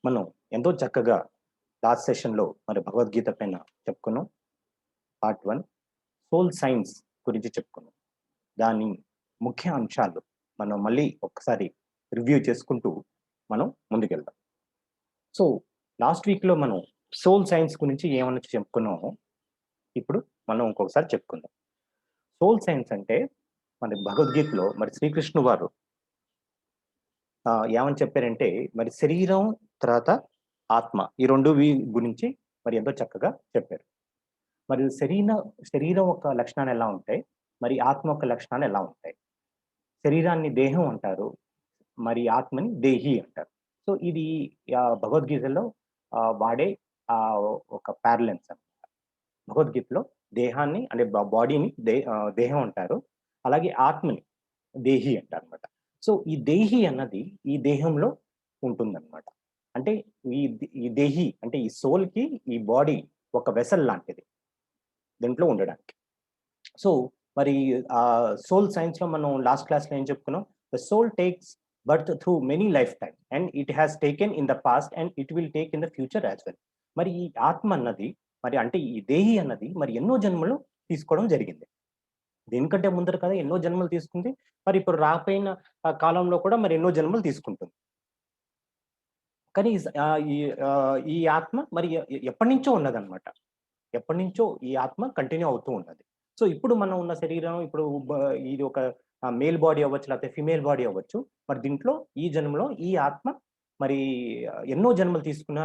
మనం ఎంతో చక్కగా లాస్ట్ సెషన్‌లో మరి భగవద్గీత పైన చెప్పుకున్నాం. పార్ట్ 1 సోల్ సైన్స్ గురించి చెప్పుకున్నాం. దాని ముఖ్య అంశాలు మనం మళ్ళీ ఒక్కసారి రివ్యూ చేసుకుంటూ మనం ముందుకెళ్దాం. సో, లాస్ట్ వీక్‌లో మనం సోల్ సైన్స్ గురించి ఏమన్నా చెప్పుకున్నామో, ఇప్పుడు మనం ఇంకొకసారి చెప్పుకుందాం. సోల్ సైన్స్ అంటే మన భగవద్గీతలో మరి శ్రీకృష్ణుడు వారు ఏమని చెప్పారంటే మరి శరీరం తర్వాత ఆత్మ ఈ 2 గురించి మరి ఎంతో చక్కగా చెప్పారు. మరి శరీరం యొక్క లక్షణాలు ఎలా ఉంటాయి? మరి ఆత్మ యొక్క లక్షణాలు ఎలా ఉంటాయి? శరీరాన్ని దేహం అంటారు. మరి ఆత్మని దేహి అంటారు. సో, ఇది భగవద్గీతలో వాడే ఒక పారలెన్స్ అన్నమాట. భగవద్గీతలో దేహాన్ని అంటే బాడీని దేహం అంటారు. అలాగే ఆత్మని దేహి అంటారనమాట. సో, ఈ దేహి అన్నది ఈ దేహంలో ఉంటుందన్నమాట. అంటే ఈ దేహి అంటే ఈ సోల్‌కి ఈ బాడీ ఒక వెసెల్ లాంటిది. దీంట్లో ఉండడానికి. సో, మరి సోల్ సైన్స్‌లో మనం లాస్ట్ క్లాస్‌లో ఏం చెప్పుకున్నాం? The soul takes birth through many life time and it has taken in the past and it will take in the future as well. మరి ఈ ఆత్మ అన్నది మరి అంటే ఈ దేహి అన్నది మరి ఎన్నో జన్మలు తీసుకోవడం జరిగింది. దీనికంటే ముందర కదా ఎన్నో జన్మలు తీసుకుంది. మరి ఇప్పుడు రాబోయిన కాలంలో కూడా మరి ఎన్నో జన్మలు తీసుకుంటుంది. కానీ ఈ ఆత్మ మరి ఎప్పటినుంచో ఉన్నదన్నమాట. ఎప్పటినుంచో ఈ ఆత్మ కంటిన్యూ అవుతూ ఉన్నది. సో, ఇప్పుడు మనం ఉన్న శరీరం ఇప్పుడు ఇది ఒక మేల్ బాడీ అవ్వచ్చు, లేకపోతే ఫీమేల్ బాడీ అవ్వచ్చు. మరి దీంట్లో ఈ జన్మలో ఈ ఆత్మ మరి ఎన్నో జన్మలు తీసుకున్న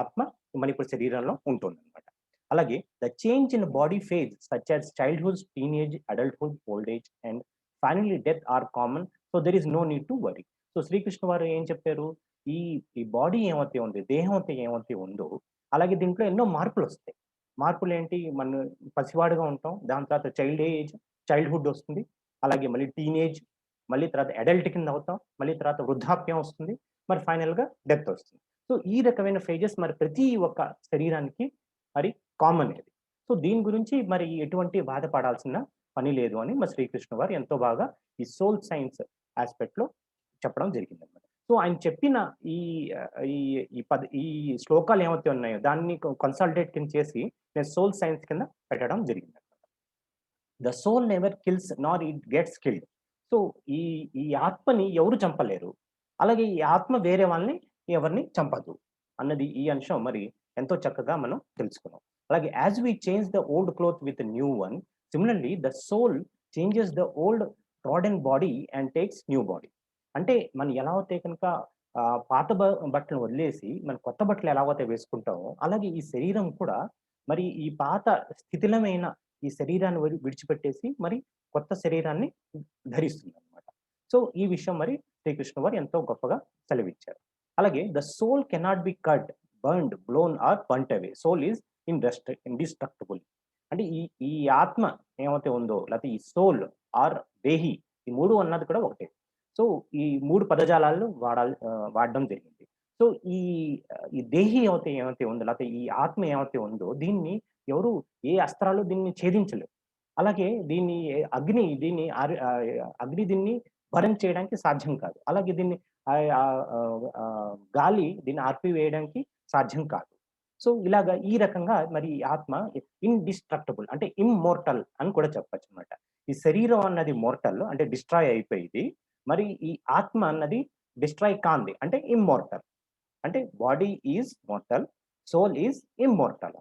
ఆత్మ మరి ఇప్పుడు శరీరంలో ఉంటుందన్నమాట. అలాగే the change in body phase such as childhood, teenage, adulthood, old age and finally death are common. So, there is no need to worry. So, Sri Krishna వారు ఏం చెప్పారు? ఈ ఈ బాడీ ఏమైతే ఉంది, దేహం అయితే ఏమైతే ఉందో, అలాగే దీంట్లో ఎన్నో మార్పులొస్తాయి. మార్పులేంటి? పసివాడుగా ఉంటాం. దాని తర్వాత చైల్డ్‌హుడ్ వస్తుంది. అలాగే మళ్ళీ టీనేజ్, మళ్ళీ తర్వాత అడల్ట్ కింద అవుతాం. మళ్ళీ తర్వాత వృద్ధాప్యం వస్తుంది. మరి ఫైనల్‌గా డెత్ వస్తుంది. సో, ఈ రకమైన ఫేజెస్ మరి ప్రతి ఒక్క శరీరానికి మరి కామన్ ఇది. సో, దీని గురించి మరి ఎటువంటి బాధపడాల్సిన పని లేదు అని మరి శ్రీకృష్ణ వారు ఎంతో బాగా ఈ సోల్ సైన్స్ యాస్పెక్ట్‌లో చెప్పడం జరిగిందన్నమాట. సో, ఆయన చెప్పిన ఈ ఈ ఈ శ్లోకాలు ఏవైతే ఉన్నాయో దాన్ని కన్సాలిడేట్ కింద చేసి నేను సోల్ సైన్స్ కింద పెట్టడం జరిగిందన్నమాట. The soul never kills Nar it gets killed. So, ఈ ఈ ఆత్మని ఎవరు చంపలేరు. అలాగే ఈ ఆత్మ వేరే వాళ్ళని ఎవరిని చంపదు. అన్నది ఈ అంశం మరి ఎంతో చక్కగా మనం తెలుసుకున్నాం. అలాగే as we change the old cloth with new one, similarly the soul changes the old trodden body and takes new body. అంటే మనం ఎలా అయితే కనుక పాత బట్టలను వదిలేసి మనం కొత్త బట్టలు ఎలాగైతే వేసుకుంటామో, అలాగే ఈ శరీరం కూడా మరి ఈ పాత శిథిలమైన ఈ శరీరాన్ని విడిచిపెట్టేసి మరి కొత్త శరీరాన్ని ధరిస్తుందనమాట. సో, ఈ విషయం మరి శ్రీకృష్ణ వారు ఎంతో గొప్పగా సెలవిచ్చారు. అలాగే the soul cannot be cut, burned, blown or burnt away. Soul is indestructible. అంటే ఈ ఈ ఆత్మ ఏమైతే ఉందో లేకపోతే ఈ సోల్ ఆర్ దేహి ఈ 3 అన్నది కూడా ఒకటే. సో, ఈ 3 పదజాలాలు వాడడం జరిగింది. సో, ఈ దేహి ఏమైతే ఉందో లేకపోతే ఈ ఆత్మ ఏమైతే ఉందో దీన్ని ఎవరు ఏ అస్త్రాలు దీన్ని ఛేదించలేవు. అలాగే అగ్ని దీన్ని బర్న్ చేయడానికి సాధ్యం కాదు. అలాగే దీన్ని గాలి దీన్ని ఆర్పివేయడానికి సాధ్యం కాదు. సో, ఈ రకంగా మరి ఈ ఆత్మ ఇండిస్ట్రక్టబుల్ అంటే ఇమ్మోర్టల్ అని కూడా చెప్పొచ్చనమాట. ఈ శరీరం అన్నది మోర్టల్ అంటే డిస్ట్రాయ్ అయిపోయేది. మరి ఈ ఆత్మ అన్నది డిస్ట్రాయ్ కాంది అంటే ఇమ్మోర్టల్. అంటే body is mortal, soul is immortal.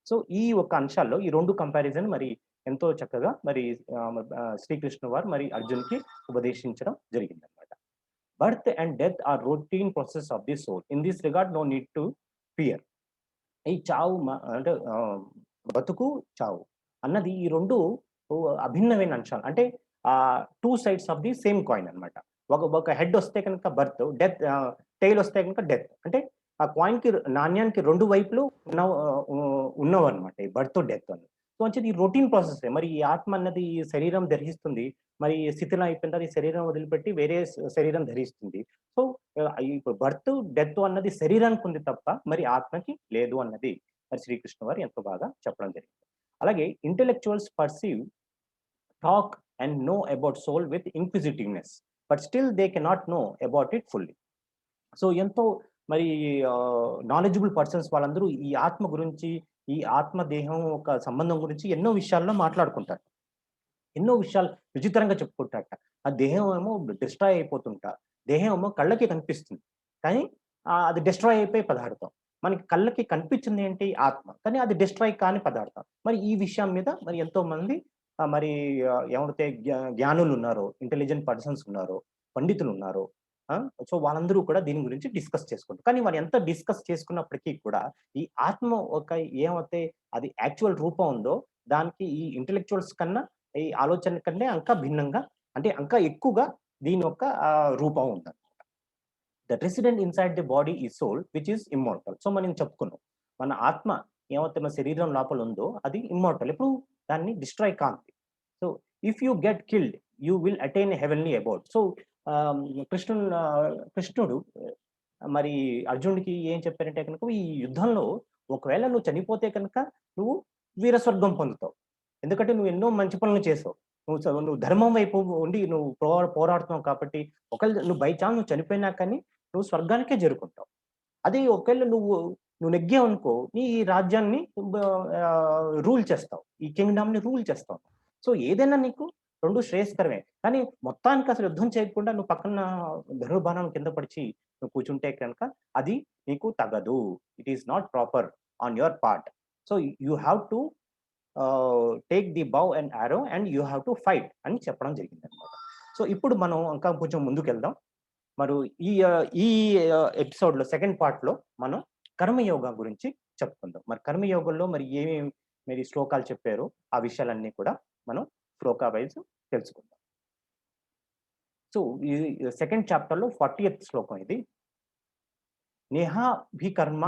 So, ఈ ఒక్క అంశాల్లో ఈ 2 కంపారిజన్ మరి ఎంతో చక్కగా మరి శ్రీకృష్ణ వారు మరి అర్జున్‌కి ఉపదేశించడం జరిగిందనమాట. Birth and death are routine process of the soul. In this regard no need to fear. ఈ చావు అంటే బతుకు, చావు అన్నది ఈ 2 అభిన్నమైన అంశాలు. అంటే 2 sides of the same coin అన్నమాట. ఒక ఒక హెడ్ వస్తే కనుక బర్త్, టెయిల్ వస్తే కనుక డెత్. అంటే ఆ కాయిన్‌కి నాణ్యానికి 2 వైపులు ఉన్నవన్నమాట. ఈ బర్త్, డెత్ అని. సో, అంచేది ఈ రొటీన్ ప్రాసెసే. మరి ఈ ఆత్మ అన్నది ఈ శరీరం ధరిస్తుంది. మరి శిథిలం అయిపోయిన తర్వాత ఈ శరీరం వదిలిపెట్టి వేరే శరీరం ధరిస్తుంది. సో, ఇప్పుడు బర్త్, డెత్ అన్నది శరీరానికి ఉంది తప్ప మరి ఆత్మకి లేదు అన్నది మరి శ్రీకృష్ణ వారు ఎంతో బాగా చెప్పడం జరిగింది. అలాగే intellectuals perceive, talk and know about soul with inquisitiveness. But still they cannot know about it fully. So, ఎంతో మరి నాలెడ్జబుల్ పర్సన్స్ వాళ్ళందరూ ఈ ఆత్మ గురించి, ఈ ఆత్మ దేహం ఒక సంబంధం గురించి ఎన్నో విషయాల్లో మాట్లాడుకుంటారు. ఎన్నో విషయాలు విచిత్రంగా చెప్పుకుంటారట. ఆ దేహం ఏమో డిస్ట్రాయ్ అయిపోతుంటా. దేహం ఏమో కళ్ళకి కనిపిస్తుంది. కానీ అది డిస్ట్రాయ్ అయిపోయే పదార్థం. మనకి కళ్ళకి కనిపించింది ఏంటి? ఆత్మ. కానీ అది డిస్ట్రాయ్ కాని పదార్థం. మరి ఈ విషయం మీద మరి ఎంతోమంది మరి ఎవరైతే జ్ఞానులున్నారో, ఇంటెలిజెంట్ పర్సన్స్ ఉన్నారో, పండితులున్నారో, ఆ! సో, వాళ్ళందరూ కూడా దీని గురించి డిస్కస్ చేసుకుంటారు. కానీ వాళ్ళు ఎంత డిస్కస్ చేసుకున్నప్పటికీ కూడా ఈ ఆత్మ ఒక ఏమైతే అది యాక్చువల్ రూపం ఉందో, దానికి ఈ ఇంటెలెక్చువల్స్ కన్నా ఈ ఆలోచన కంటే ఇంకా భిన్నంగా అంటే ఇంకా ఎక్కువగా దీని యొక్క రూపం ఉందన్నమాట. The resident inside the body is soul which is immortal. So, మనం చెప్పుకున్నాం. మన ఆత్మ ఏమైతే మన శరీరం లోపల ఉందో అది ఇమ్మోర్టల్. ఎప్పుడు దాన్ని డిస్ట్రాయ్ కానిది. So, if you get killed you will attain heavenly about. So, ఆహ్, కృష్ణుడు మరి అర్జునుడికి ఏం చెప్పారంటే కనుక ఈ యుద్ధంలో ఒకవేళ నువ్వు చనిపోతే కనుక నువ్వు వీరస్వర్గం పొందుతావు. ఎందుకంటే నువ్వు ఎన్నో మంచి పనులు చేసావు. నువ్వు ధర్మం వైపు ఉండి నువ్వు పోరాడుతున్నావు కాబట్టి ఒకవేళ నువ్వు బై చాన్స్ నువ్వు చనిపోయినా కానీ నువ్వు స్వర్గానికే చేరుకుంటావు. అదే ఒకవేళ నువ్వు నెగ్గావనుకో నీ ఈ రాజ్యాన్ని రూల్ చేస్తావు. ఈ కింగ్‌డమ్‌ని రూల్ చేస్తావు. సో, ఏదైనా నీకు 2 శ్రేయస్కరమే. కానీ మొత్తానికి అసలు యుద్ధం చేయకుండా నువ్వు పక్కన ధనుర్బాణం కింద పడిచి నువ్వు కూర్చుంటే కనుక అది నీకు తగదు. It is not proper on your part. So, you have to take the bow and arrow and you have to fight అని చెప్పడం జరిగిందనమాట. సో, ఇప్పుడు మనం ఇంకా కొంచెం ముందుకెళ్దాం. మరి ఈ ఎపిసోడ్‌లో సెకండ్ పార్ట్‌లో మనం కర్మయోగం గురించి చెప్పుకుందాం. మరి కర్మయోగంలో మరి ఏమేమి మరి శ్లోకాలు చెప్పారో ఆ విషయాలన్నీ కూడా మనం శ్లోక వైస్ తెలుసుకుందాం. సో, ఈ సెకండ్ చాప్టర్‌లో 40థ్ శ్లోకం ఇది. నేహాభికర్మ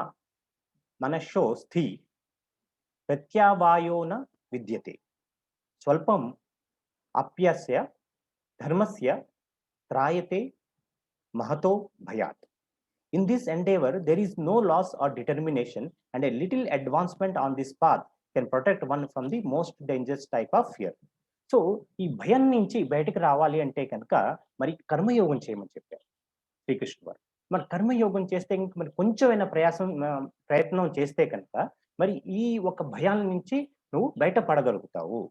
మనశ్శో స్థి ప్రత్యావాయో న విద్యతే. స్వల్పం అప్యస్య ధర్మస్య త్రాయతే Mahato భయాత్. In this endeavor, there is no loss or determination, and a little advancement on this path can protect one from the most dangerous type of fear. So, ఈ భయం నుంచి బయటకి రావాలి అంటే కనుక మరి కర్మయోగం చేయమని చెప్పారు శ్రీకృష్ణుడు వారు. మరి కర్మయోగం చేస్తే ఇంక మరి కొంచెమైనా ప్రయత్నం చేస్తే కనుక మరి ఈ ఒక భయాల నుంచి నువ్వు బయట పడగలుగుతావు.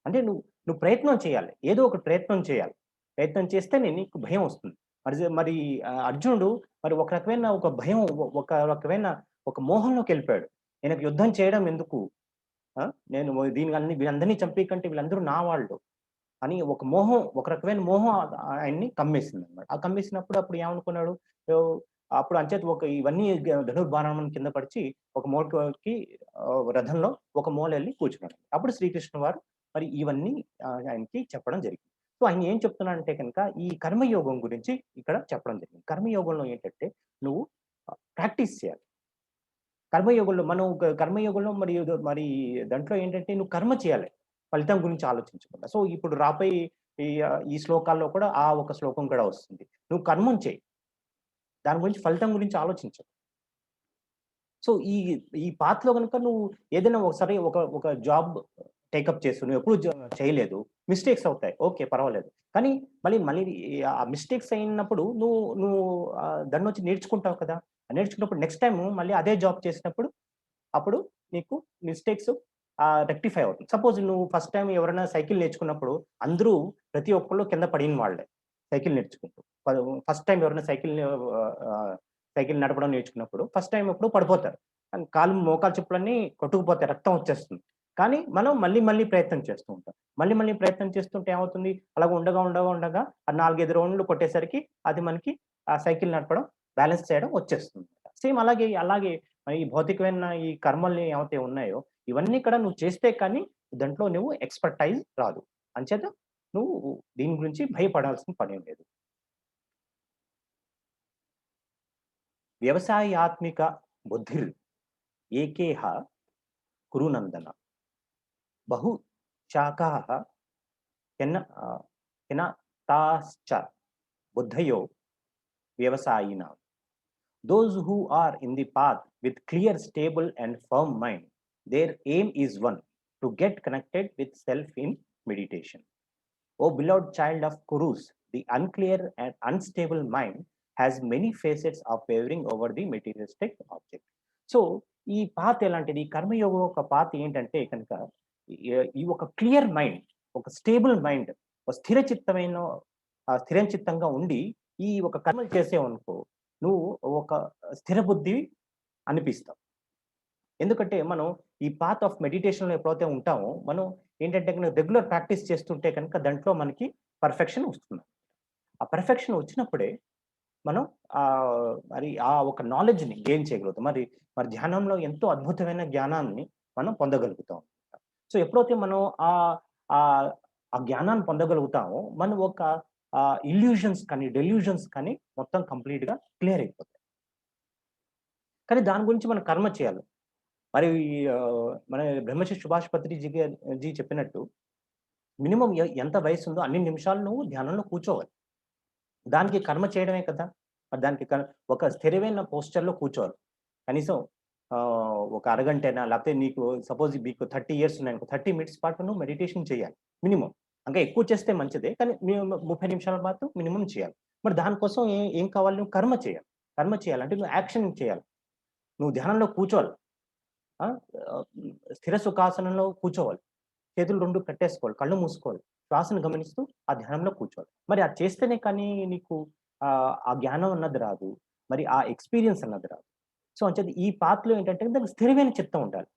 అంటే నువ్వు ప్రయత్నం చేయాలి. ఏదో ఒక ప్రయత్నం చేయాలి. ప్రయత్నం చేస్తేనే నీకు భయం వస్తుంది. మరి అర్జునుడు మరి ఒక రకమైన ఒక భయం, ఒక రకమైన ఒక మోహంలోకెళ్ళిపోయాడు. నేనకు యుద్ధం చేయడం ఎందుకు? ఆ! నేను వీళ్ళందరిని చంపే కంటే వీళ్ళందరూ నా వాళ్ళు అని ఒక మోహం, ఒక రకమైన మోహం ఆయన్ని కమ్మేసిందనమాట. ఆ కమ్మేసినప్పుడు అప్పుడు ఏమనుకున్నాడు? ఓహ్! అప్పుడు అంచేత ఇవన్నీ ధనుర్బాణం కింద పడిచి ఒక మూలకి రథంలో ఒక మూలెళ్లి కూర్చున్నాడు. అప్పుడు శ్రీకృష్ణ వారు మరి ఇవన్నీ ఆయనకి చెప్పడం జరిగింది. సో, ఆయన ఏం చెప్తున్నాడంటే కనుక ఈ కర్మయోగం గురించి ఇక్కడ చెప్పడం జరిగింది. కర్మయోగంలో ఏంటంటే నువ్వు ప్రాక్టీస్ చేయాలి. కర్మయోగంలో మరి దాంట్లో ఏంటంటే నువ్వు కర్మ చేయాలి. ఫలితం గురించి ఆలోచించకుండా. సో, ఇప్పుడు రాబోయే ఈ శ్లోకాల్లో కూడా ఆ ఒక శ్లోకం కూడా వస్తుంది. నువ్వు కర్మను చెయి. దాని గురించి ఫలితం గురించి ఆలోచించకు. సో, ఈ పాత్‌లో గనుక నువ్వు ఏదైనా ఒకసారి ఒక జాబ్ టేకప్ చేస్తున్నావు. నువ్వెప్పుడు చేయలేదు. మిస్టేక్స్ అవుతాయి. ఓకే. పర్వాలేదు. కానీ మళ్ళీ ఆ మిస్టేక్స్ అయినప్పుడు నువ్వు నువ్వు దాని నుంచి నేర్చుకుంటావు కదా! నేర్చుకున్నప్పుడు నెక్స్ట్ టైము మళ్ళీ అదే జాబ్ చేసినప్పుడు అప్పుడు నీకు మిస్టేక్స్ రెక్టిఫై అవుతుంది. సపోజ్ నువ్వు ఫస్ట్ టైమ్ ఎవరైనా సైకిల్ నేర్చుకున్నప్పుడు అందరూ ప్రతి ఒక్కళ్ళు కింద పడిన వాళ్ళే. సైకిల్ నేర్చుకుంటూ. ఫస్ట్ టైమ్ ఎవరైనా సైకిల్ నడపడం నేర్చుకున్నప్పుడు ఫస్ట్ టైమ్ ఎప్పుడో పడిపోతారు. మోకాలు చెప్పులన్నీ కొట్టుకుపోతాయి. రక్తం వచ్చేస్తుంది. కానీ మనం మళ్ళీ ప్రయత్నం చేస్తూ ఉంటాం. మళ్ళీ ప్రయత్నం చేస్తుంటే ఏమవుతుంది? అలాగ ఉండగా ఆ 4, 5 రౌండ్‌లు కొట్టేసరికి అది మనకి ఆ సైకిల్ నడపడం, బ్యాలెన్స్ చేయడం వచ్చేస్తుంది. సేమ్ అలాగే ఈ భౌతికమైన ఈ కర్మల్ని ఏవైతే ఉన్నాయో, ఇవన్నీ కూడా నువ్వు చేస్తే కానీ దాంట్లో నువ్వు ఎక్స్‌పర్టైజ్ రాదు. అంచేత నువ్వు దీని గురించి భయపడాల్సిన పనేం లేదు. వ్యవసాయాత్మిక బుద్ధిర్ ఏకేహ కురు నందన. బహు శాఖాః కెన కెనతాశ్చ బుద్ధయో వ్యవసాయినాం. Those who are in the path with clear, stable, and firm mind, their aim is one, to get connected with self in meditation. O beloved child of Kurus, the unclear and unstable mind has many facets of favouring over the materialistic object. So ఈ path ఎలాంటిది? కర్మయోగం ఒక path ఏంటంటే కనుక ఈ ఒక clear mind, ఒక stable mind, ఒక స్థిర చిత్తంగా ఉండి ఈ ఒక కర్మలు చేసావనుకో, నువ్వు ఒక స్థిర బుద్ధి అనిపిస్తావు. ఎందుకంటే మనం ఈ పాత్ ఆఫ్ మెడిటేషన్‌లో ఎప్పుడైతే ఉంటామో, మనం ఏంటంటే రెగ్యులర్ ప్రాక్టీస్ చేస్తుంటే కనుక దాంట్లో మనకి పర్ఫెక్షన్ వస్తుంది. ఆ పర్ఫెక్షన్ వచ్చినప్పుడే మనం మరి ఆ ఒక నాలెడ్జ్‌ని గెయిన్ చేయగలుగుతాం. మరి ధ్యానంలో ఎంతో అద్భుతమైన జ్ఞానాన్ని మనం పొందగలుగుతాం. సో ఎప్పుడైతే మనం ఆహ్, ఆహ్, ఆ జ్ఞానాన్ని పొందగలుగుతామో, మనం ఒక ఇల్యూషన్స్ కానీ, డెల్యూషన్స్ కానీ మొత్తం కంప్లీట్‌గా క్లియర్ అయిపోతాయి. కానీ దాని గురించి మనం కర్మ చేయాలి. మరి మన బ్రహ్మశ్రీ సుభాష్ జీ చెప్పినట్టు మినిమమ్ ఎంత వయసుందో అన్ని నిమిషాలు నువ్వు ధ్యానంలో కూర్చోవాలి. దానికి కర్మ చేయడమే కదా! మరి దానికి ఒక స్థిరమైన పోస్చర్‌లో కూర్చోవాలి. కనీసం ఒక అరగంటైనా లేకపోతే నీకు సపోజ్ మీకు 30 ఇయర్స్ ఉన్నాయనుకో 30 మినిట్స్ పాటు నువ్వు మెడిటేషన్ చేయాలి మినిమమ్. ఇంకా ఎక్కువ చేస్తే మంచిదే. కానీ మినిమమ్ 30 నిమిషాల పాటు మినిమమ్ చేయాలి. మరి దానికోసం ఏం కావాలి? నువ్వు కర్మ చేయాలి. కర్మ చేయాలంటే నువ్వు యాక్షన్ చేయాలి. నువ్వు ధ్యానంలో కూర్చోవాలి. ఆ! స్థిర సుఖాసనంలో కూర్చోవాలి. చేతులు 2 కట్టేసుకోవాలి. కళ్ళు మూసుకోవాలి. శ్వాసను గమనిస్తూ ఆ ధ్యానంలో కూర్చోవాలి. మరి అది చేస్తేనే కానీ నీకు ఆ జ్ఞానం అన్నది రాదు. మరి ఆ ఎక్స్‌పీరియన్స్ అన్నది రాదు. సో, అంచేత ఈ పాత్‌లో ఏంటంటే దానికి స్థిరమైన చిత్తం ఉండాలి.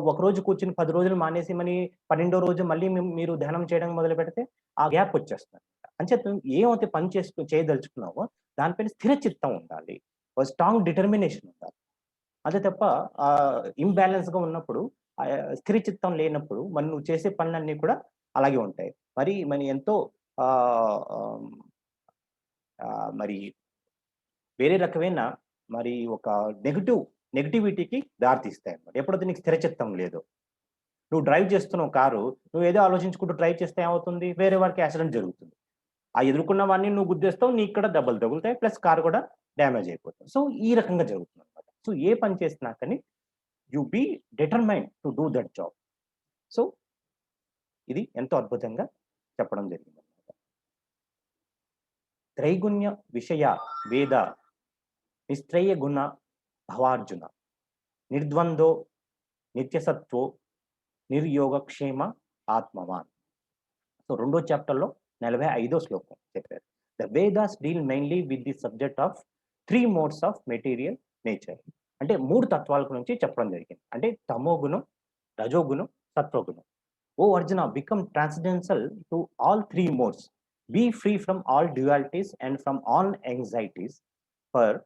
ఒకరోజు కూర్చొని 10 రోజులు మానేసి మళ్ళీ 12వ రోజు మళ్ళీ మీరు ధ్యానం చేయడం మొదలుపెడితే ఆ గ్యాప్ వచ్చేస్తుంది. అంచేత ఏమైతే పని చేయదలుచుకున్నావో దానిపైన స్థిర చిత్తం ఉండాలి. ఒక స్ట్రాంగ్ డిటర్మినేషన్ ఉండాలి. అంతే తప్ప ఇంబాలెన్స్‌గా ఉన్నప్పుడు స్థిర చిత్తం లేనప్పుడు మరి నువ్వు చేసే పనులన్నీ కూడా అలాగే ఉంటాయి. మరి ఎంతో ఆహ్, ఆహ్, మరి వేరే రకమైన మరి ఒక నెగటివిటీకి దారితీస్తాయన్నమాట. ఎప్పుడైతే నీకు స్థిర చిత్తం లేదో. నువ్వు డ్రైవ్ చేస్తున్నావు కారు, నువ్వేదో ఆలోచించుకుంటూ డ్రైవ్ చేస్తే ఏమవుతుంది? వేరే వాడికి యాక్సిడెంట్ జరుగుతుంది. ఆ ఎదుర్కొన్న వాడిని నువ్వు గుద్దేస్తావు. నీకు కూడా దెబ్బలు తగులుతాయి. ప్లస్ కారు కూడా డ్యామేజ్ అయిపోతుంది. సో, ఈ రకంగా జరుగుతుందన్నమాట. సో, ఏ పని చేసినా కానీ you be determined to do that job. So, ఇది ఎంతో అద్భుతంగా చెప్పడం జరిగిందన్నమాట. త్రైగుణ్య విషయ వేద నిస్త్రయ గుణ భవార్జున నిర్ద్వందో నిత్యసత్వో నిర్యోగక్షేమ ఆత్మవాన్. సో, రెండో చాప్టర్‌లో 45వ శ్లోకం చెప్పారు. The Vedas deal mainly with the subject of 3 modes of material nature. అంటే 3 తత్వాల గురించి చెప్పడం జరిగింది. అంటే తమోగుణం, రజోగుణం, సత్వగుణం. O Arjuna become transcendental to all 3 modes. Be free from all dualities and from all anxieties for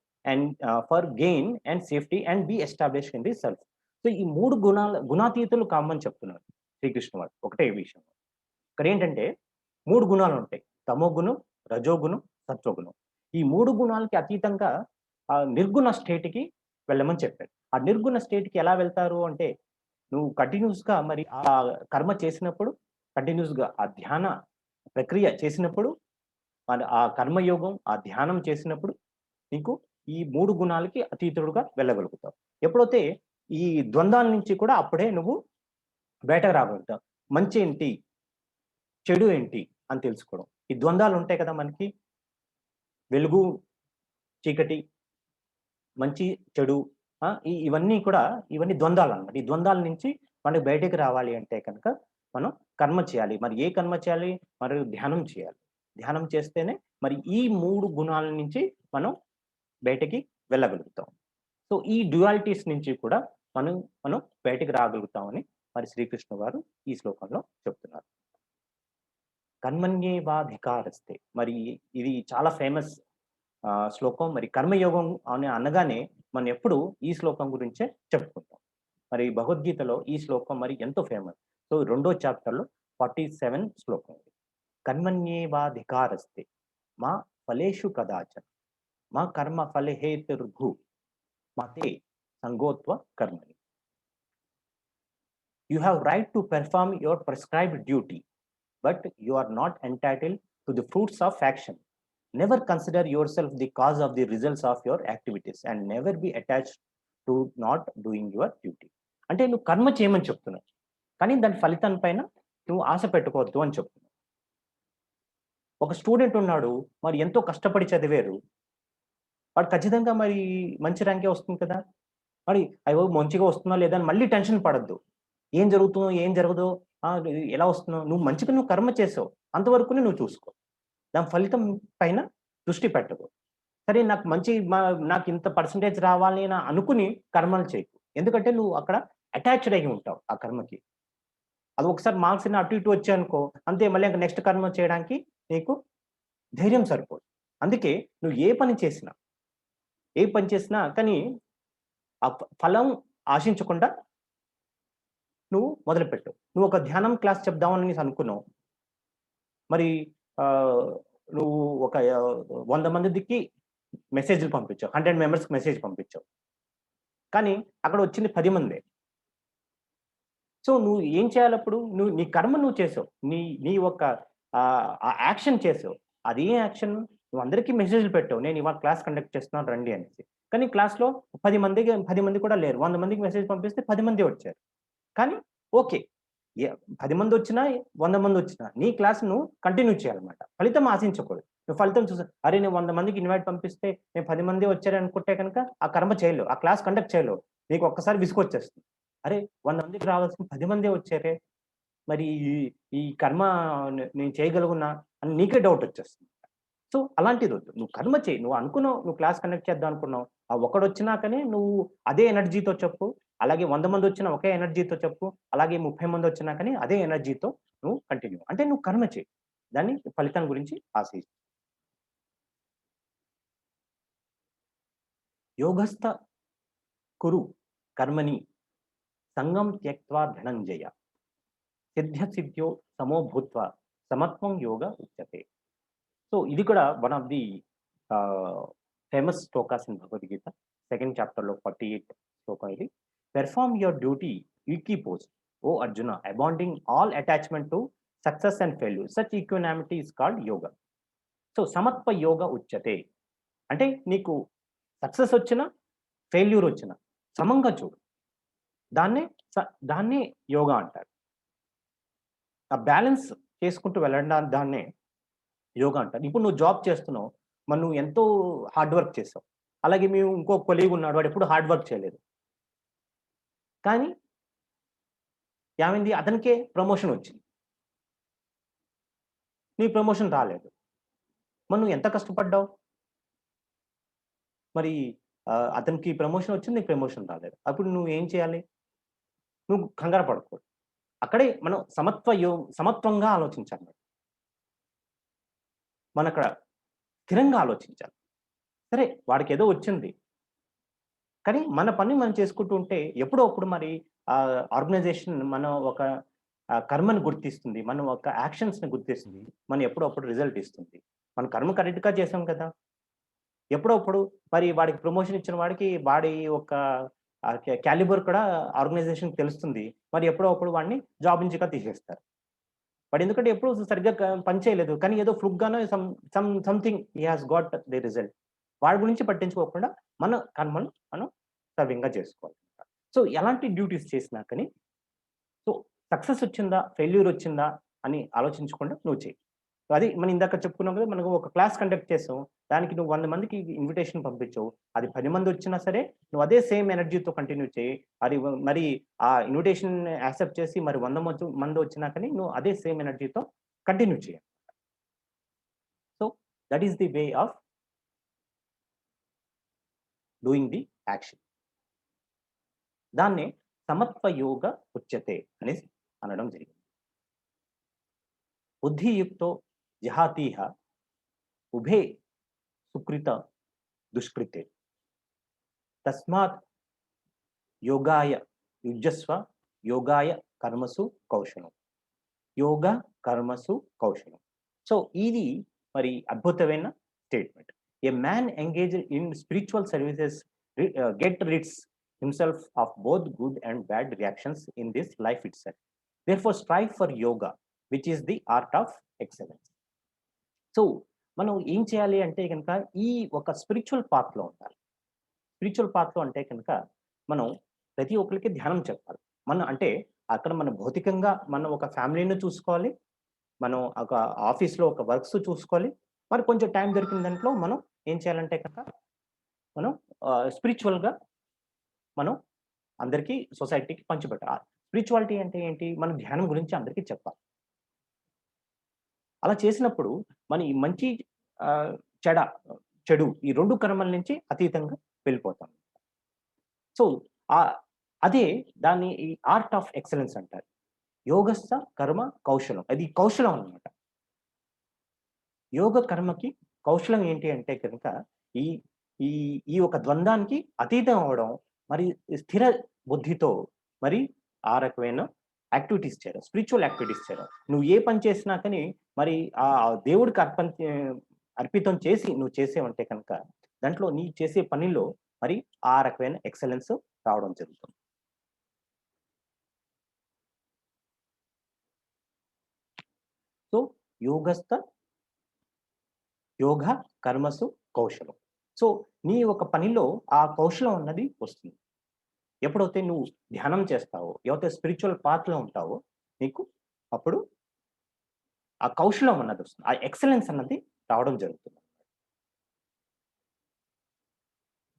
for gain and safety and be established in the self. So, ఈ 3 గుణాతీతులు కమ్మని చెప్తున్నారు శ్రీకృష్ణ వారు. ఒకటే విషయం. ఇక్కడేంటంటే 3 గుణాలుంటాయి. తమోగుణం, రజోగుణం, సత్వగుణం. ఈ 3 గుణాలకి అతీతంగా నిర్గుణ స్టేట్‌కి వెళ్ళమని చెప్పాడు. ఆ నిర్గుణ స్టేట్‌కి ఎలా వెళ్తారు అంటే, నువ్వు కంటిన్యూయస్‌గా మరి కర్మ చేసినప్పుడు, కంటిన్యూయస్‌గా ఆ ధ్యాన ప్రక్రియ చేసినప్పుడు, మరి ఆ కర్మయోగం, ఆ ధ్యానం చేసినప్పుడు నీకు ఈ 3 గుణాలకి అతీతుడుగా వెళ్ళగలుగుతావు. ఎప్పుడైతే ఈ ద్వంద్వాల నుంచి కూడా అప్పుడే నువ్వు బయటకు రాగలుగుతావు. మంచేంటి? చెడు ఏంటి? అని తెలుసుకోవడం. ఈ ద్వంద్వాలుంటాయి కదా మనకి. వెలుగు, చీకటి, మంచి, చెడు. ఇవన్నీ ద్వంద్వాలన్నమాట. ఈ ద్వంద్వాల నుంచి మనం బయటికి రావాలి అంటే కనుక మనం కర్మ చేయాలి. మరి ఏ కర్మ చేయాలి? మరి ధ్యానం చేయాలి. ధ్యానం చేస్తేనే మరి ఈ 3 గుణాల నుంచి మనం బయటికి వెళ్ళగలుగుతాం. సో, ఈ డ్యుయాలిటీస్ నుంచి కూడా మనం మనం బయటికి రాగలుగుతామని మరి శ్రీకృష్ణ గారు ఈ శ్లోకంలో చెప్తున్నారు. కర్మణ్యేవాధికారస్తే. మరి ఇది చాలా ఫేమస్ శ్లోకం. మరి కర్మయోగం అని అనగానే మనం ఎప్పుడు ఈ శ్లోకం గురించే చెప్పుకుంటాం. మరి భగవద్గీతలో ఈ శ్లోకం మరి ఎంతో ఫేమస్. సో, రెండో చాప్టర్‌లో 47 శ్లోకం ఇది. కర్మణ్యేవాధికారస్తే మా ఫలేషు కదాచన మా కర్మ ఫలహేతుర్భూ మతే సంగోత్వ కర్మణి. You have right to perform your prescribed duty. But you are not entitled to the fruits of action. Never consider yourself the cause of the results of your activities and never be attached to not doing your duty. అంటే నువ్వు కర్మ చేయమని చెప్తున్నావు. కానీ దాని ఫలితం పైన నువ్వు ఆశ పెట్టుకోవద్దు అని చెప్తున్నావు. ఒక స్టూడెంట్ ఉన్నాడు. మరి ఎంతో కష్టపడి చదివారు. వాడు ఖచ్చితంగా మరి మంచి ర్యాంకే వస్తుంది కదా! మరి అయ్యో! మంచిగా వస్తుందా లేదా అని మళ్ళీ టెన్షన్ పడొద్దు. ఏం జరుగుతుందో, ఏం జరగదో, ఎలా వస్తుందో నువ్వు కర్మ చేసావు. అంతవరకునే నువ్వు చూసుకో. దాని ఫలితం పైన దృష్టి పెట్టకు. సరే నాకింత పర్సెంటేజ్ రావాలి అని అనుకుని కర్మలు చేయకు. ఎందుకంటే నువ్వు అక్కడ అటాచ్డ్ అయ్యి ఉంటావు ఆ కర్మకి. అది ఒకసారి మార్క్స్ అటు ఇటు వచ్చాయనుకో, అంతే మళ్ళీ ఇంక నెక్స్ట్ కర్మ చేయడానికి నీకు ధైర్యం సరిపోదు. అందుకే నువ్వు ఏ పని చేసినా కానీ ఆ ఫలం ఆశించకుండా నువ్వు మొదలుపెట్టు. నువ్వు ఒక ధ్యానం క్లాస్ చెప్దామని అనుకున్నావు. మరి ఆహ్, నువ్వు ఒక 100 మందికి మెసేజ్‌లు పంపించావు. 100 మెంబర్స్‌కి మెసేజ్ పంపించావు. కానీ అక్కడ వచ్చింది 10 మందే. సో, నువ్వు ఏం చేయాలప్పుడు? నీ కర్మ నువ్వు చేసావు. నీ నీ యొక్క ఆ యాక్షన్ చేసావు. అదే యాక్షన్ నువ్వు అందరికీ మెసేజ్‌లు పెట్టావు. నేను ఇవాళ క్లాస్ కండక్ట్ చేస్తున్నాను రండి అనేసి. కానీ క్లాస్‌లో 10 మంది కూడా లేరు. 100 మందికి మెసేజ్ పంపిస్తే 10 మందే వచ్చారు. కానీ ఓకే. ఎ 10 మందొచ్చినా, 100 మందొచ్చినా నీ క్లాస్ నువ్వు కంటిన్యూ చేయాలన్నమాట. ఫలితం ఆశించకూడదు. నువ్వు ఫలితం చూసి అరే! నేను 100 మందికి ఇన్వైట్ పంపిస్తే నేను 10 మందే వచ్చారనుకుంటే గనక ఆ కర్మ చేయలేవు. ఆ క్లాస్ కండక్ట్ చేయలేవు. నీకు ఒక్కసారి విసుగొచ్చేస్తుంది. అరే! 100 మందికి రావాల్సిన 10 మందే వచ్చారే! మరి ఈ ఈ కర్మ నేను చేయగలుగునా అని నీకే డౌటొచ్చేస్తుంది. సో, అలాంటిదొద్దు. నువ్వు కర్మ చెయి. నువ్వు క్లాస్ కండక్ట్ చేద్దాం అనుకున్నావు. ఆ ఒక్కడొచ్చినాకనే నువ్వు అదే ఎనర్జీతో చెప్పు. అలాగే 100 మందొచ్చినా ఒకే ఎనర్జీతో చెప్పు. అలాగే 30 మందొచ్చినా కానీ అదే ఎనర్జీతో నువ్వు కంటిన్యూ. అంటే నువ్వు కర్మ చెయి. దాన్ని ఫలితం గురించి ఆశించు. యోగస్థ కురు కర్మణి సంగం త్యక్త్వా ధనంజయ. సిద్ధ్యో సమో భూత్వా సమత్వం యోగ ఉచ్యతే. సో, ఇది కూడా one of the ah, famous shlokas in Bhagavad Gita. Second చాప్టర్‌లో 48 శ్లోకం ఇది. Perform your duty equipoise O Arjuna abandoning all attachment to success and failure. Such equanimity is called yoga. So, సమత్వ యోగ ఉచ్యతే. అంటే నీకు సక్సెస్ వచ్చినా, ఫెయిల్యూర్ వచ్చినా సమంగా చూడు. దాన్నే దాన్నే యోగా అంటారు. ఆ బ్యాలెన్స్ చేసుకుంటూ వెళ్ళడం దాన్నే యోగా అంటారు. ఇప్పుడు నువ్వు జాబ్ చేస్తున్నావు. మరి నువ్వు ఎంతో హార్డ్ వర్క్ చేసావు. అలాగే ఇంకో కొలీగ్ ఉన్నాడు. వాడెప్పుడు హార్డ్ వర్క్ చేయలేదు. కానీ ఏమైంది? అతనికే ప్రమోషన్ వచ్చింది. నీకు ప్రమోషన్ రాలేదు. మరి నువ్వు ఎంత కష్టపడ్డావు? మరి అతనికి ప్రమోషన్ వచ్చింది. నీకు ప్రమోషన్ రాలేదు. అప్పుడు నువ్వేం చేయాలి? నువ్వు కంగారు పడకూడదు. అక్కడే మనం సమత్వంగా ఆలోచించాలి. మనక్కడ స్థిరంగా ఆలోచించాలి. సరే వాడికేదో వచ్చింది. కానీ మన పని మనం చేసుకుంటూ ఉంటే ఎప్పుడో అప్పుడు మరి ఆర్గనైజేషన్ మనం ఒక కర్మని గుర్తిస్తుంది. మనం ఒక యాక్షన్స్‌ని గుర్తిస్తుంది. మనం ఎప్పుడో అప్పుడు రిజల్ట్ ఇస్తుంది. మన కర్మ కరెక్ట్‌గా చేసాం కదా! ఎప్పుడో అప్పుడు మరి వాడికి ప్రమోషన్ ఇచ్చిన వాడికి వాడి యొక్క క్యాలిబర్ కూడా ఆర్గనైజేషన్‌కి తెలుస్తుంది. మరి ఎప్పుడో అప్పుడు వాడిని జాబ్ నుంచి తీసేస్తారు. వాడెందుకంటే ఎప్పుడు సరిగ్గా పని చేయలేదు. కానీ ఏదో ఫ్లూక్‌గానో something he has got the result. వాడి గురించి పట్టించుకోకుండా మన కర్మను మనం సవ్యంగా చేసుకోవాలి. సో, ఎలాంటి డ్యూటీస్ చేసినా కానీ సో, సక్సెస్ వచ్చిందా? ఫెయిల్యూర్ వచ్చిందా? అని ఆలోచించకుండా నువ్వు చెయి. అది మనం ఇందాక చెప్పుకున్నాం కదా! మనకు ఒక క్లాస్ కండక్ట్ చేసాం. దానికి నువ్వు 100 మందికి ఇన్విటేషన్ పంపించావు. అది 10 మందొచ్చినా సరే, నువ్వు అదే సేమ్ ఎనర్జీతో కంటిన్యూ చెయి. మరి ఆ ఇన్విటేషన్ యాక్సెప్ట్ చేసి మరి 100 మందొచ్చినా కానీ నువ్వు అదే సేమ్ ఎనర్జీతో కంటిన్యూ చేయి. So, that is the way of doing the action. దాన్నే సమత్వ యోగ ఉచ్యతే అనేసి అనడం జరిగింది. బుద్ధియుక్తో జహాతీహ ఉభే సుకృత దుష్కృతే. తస్మాత్ యోగాయ యుజ్యస్వ యోగాయ కర్మసు కౌశలం. యోగ కర్మసు కౌశలం. సో, ఇది మరి అద్భుతమైన statement. A man engaged in spiritual services get రిడ్స్ himself of both good and bad reactions in this life itself. Therefore strive for yoga which is the art of excellence. So, మనం ఏం చేయాలి అంటే గనక ఈ ఒక స్పిరిచువల్ పాత్‌లో ఉండాలి. స్పిరిచువల్ పాత్‌లో అంటే కనుక మనం ప్రతి ఒక్కళ్ళకి ధ్యానం చెప్పాలి. అంటే అక్కడ మన భౌతికంగా మనం ఒక ఫ్యామిలీని చూసుకోవాలి. మనం ఒక ఆఫీస్‌లో ఒక వర్క్స్ చూసుకోవాలి. మరి కొంచెం టైం దొరికిన దాంట్లో మనం ఏం చేయాలంటే కనుక మనం స్పిరిచువల్‌గా మనం అందరికీ సొసైటీకి పంచిపెట్టాలి. స్పిరిచువాలిటీ అంటే ఏంటి? మనం ధ్యానం గురించి అందరికీ చెప్పాలి. అలా చేసినప్పుడు మన ఈ మంచి ఆహ్, చెడ చెడు ఈ 2 కర్మల నుంచి అతీతంగా వెళ్ళిపోతాం. సో, ఆహ్, అదే దాన్ని ఈ ఆర్ట్ ఆఫ్ ఎక్సలెన్స్ అంటారు. యోగస్థ కర్మ కౌశలం. అది కౌశలం అన్నమాట. యోగ కర్మకి కౌశలం ఏంటి అంటే గనక ఈ ఈ ఈ ఒక ద్వంద్వానికి అతీతం అవ్వడం, మరి స్థిర బుద్ధితో మరి ఆ రకమైన యాక్టివిటీస్ చేయడం. స్పిరిచ్యువల్ యాక్టివిటీస్ చేయడం. నువ్వు ఏ పని చేసినా కానీ మరి దేవుడికి అర్పితం చేసి నువ్వు చేసేవంటే కనుక దాంట్లో నీ చేసే పనిలో మరి ఆ రకమైన ఎక్సలెన్స్ రావడం జరుగుతుంది. సో, యోగస్థ యోగ కర్మసు కౌశలం. సో, నీ ఒక పనిలో ఆ కౌశలం అన్నది వస్తుంది. ఎప్పుడైతే నువ్వు ధ్యానం చేస్తావో, ఎవరైతే స్పిరిచ్యువల్ పాత్‌లో ఉంటావో, నీకు అప్పుడు ఆ కౌశలం అన్నదొస్తుంది. ఆ ఎక్సలెన్స్ అన్నది రావడం జరుగుతుంది.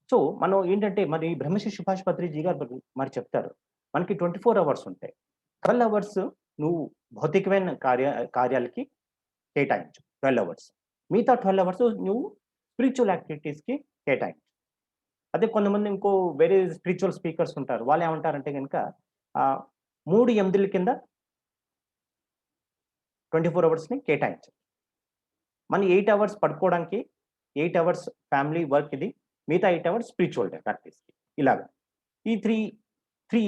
సో, మనం ఏంటంటే మరి బ్రహ్మశ్రీ సుభాష్ పత్రిజీ గారు మరి చెప్తారు. మనకి 24 అవర్స్ ఉంటాయి. 12 అవర్స్ నువ్వు భౌతికమైన కార్యాలకి కేటాయించు. 12 అవర్స్. మిగతా 12 అవర్స్ నువ్వు స్పిరిచ్యువల్ యాక్టివిటీస్‌కి కేటాయించు. అదే కొంతమంది వేరే స్పిరిచ్యువల్ స్పీకర్స్ ఉంటారు. వాళ్ళేమంటారంటే గనక ఆహ్, 3 8 కింద 24 అవర్స్‌ని కేటాయించాలి. మన 8 అవర్స్ పడుకోవడానికి, 8 అవర్స్ ఫ్యామిలీ వర్క్ ఇది. మిగతా 8 అవర్స్ స్పిరిచ్యువల్ ప్రాక్టీస్‌కి. ఇలాగ. ఈ 3